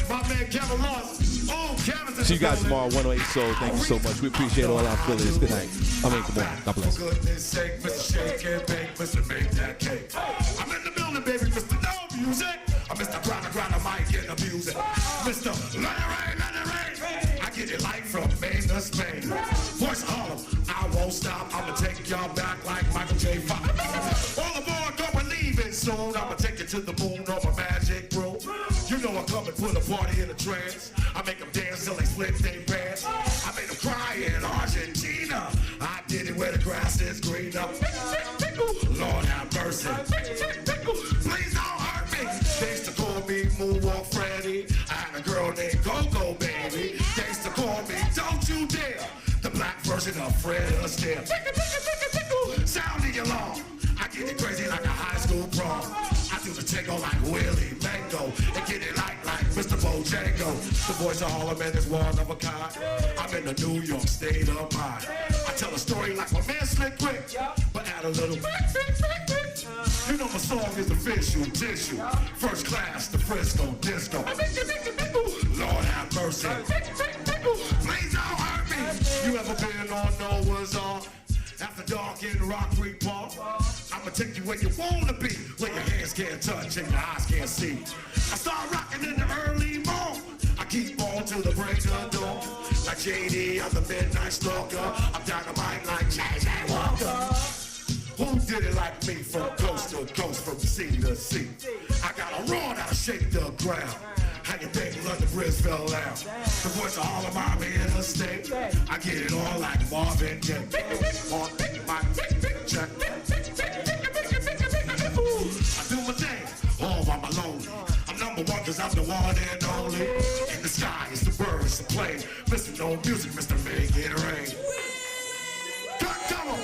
My man Kevin Lost. Oh, Kevin's in See you guys the building. tomorrow, 108 Soul. Thank you so much. We appreciate all our Phillies. Good night. Good morning. God bless. For goodness sake, Mr. Shake and Bake, Mr. Make that cake. I'm in the building, baby, Mr. No Music. I'm Mr. Grinder, Mike in the music. Mr. Let it rain. I get it light from Maine to Spain. Voice of Harlem, I won't stop. I'ma take y'all back like Michael J. Fox. All aboard, don't believe it soon. I'ma take you to the moon on my magic room. You know I come and put a party in a trance. I make them dance till they split their pants. I made them cry in Argentina. I did it where the grass is greener. Lord have mercy. Please don't hurt me. They used to call me Moonwalk Freddy. I had a girl named Go-Go Baby. They used to call me Don't You Dare. The black version of Fred Astaire. Sound the alarm. I get it crazy like a high school prom. I do the tango like Willie Mango and get it like Mr. Bojango. The voice of Harlem and is one of a kind. I'm in the New York state of mind. I tell a story like my man Slick Rick, but add a little. You know my song is official tissue. First class, the Frisco disco. Lord have mercy. Please don't hurt me. You ever been on Noah's Ark? After dark in Rock Creek Park, I'ma take you where you wanna be, where your hands can't touch and your eyes can't see. I start rocking in the early morning. I keep on till the break of dawn. Like JD, I'm the midnight stalker. I'm dynamite like J.J. Walker. Who did it like me from coast to coast, from sea to sea? I got a roar that'll shake the ground. How you think London Bridge fell down? The voice of all of my interstate. I get it all like Marvin Gaye. On my check. I do my thing, all by my lonely. I'm number one cause I'm the one and only. In the sky, it's the birds, the plane. Mr. No Music, Mr. Make It Rain. Cut, come on.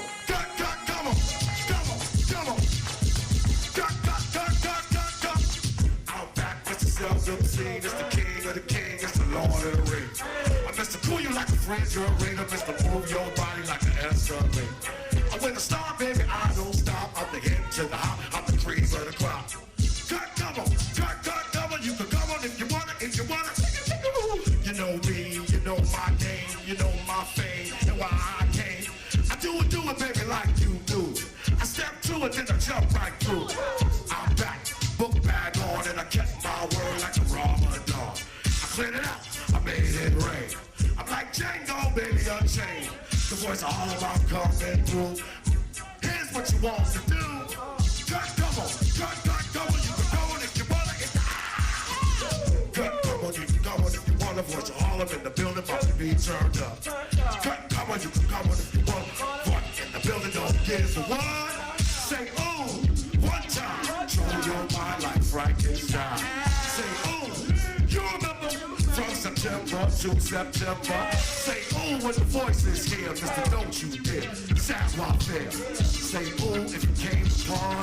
refrigerator, Mr. Move your body like an escalator. I'm with a star, baby, I don't stop. I'm the hit to the hop, I'm the cream of the crop. Cut, come on, come on. You can come on if you wanna, You know me, you know my name, you know my fame, and why I came. I do it, baby, like you do. I step to it, then I jump right through. I'm back, book bag on, and I kept my word like a Ramadan. I cleared it out, I made it rain. I'm like Django, baby, unchained. The voice all about coming through. Here's what you want to do. Cut, come on, come on. You can go on if you wanna. Cut, come on, you can go on if you wanna. Voice all up in the building, about to be turned up. Cut, come on, you can come on if you want. Voice in the building, don't give a what. Say ooh, one time. Control your mind like Frankenstein. Say ooh, you remember from September to September. Say ooh when the voice is here, Mr. Don't You Dare. Savoir faire. Say ooh if you came to party.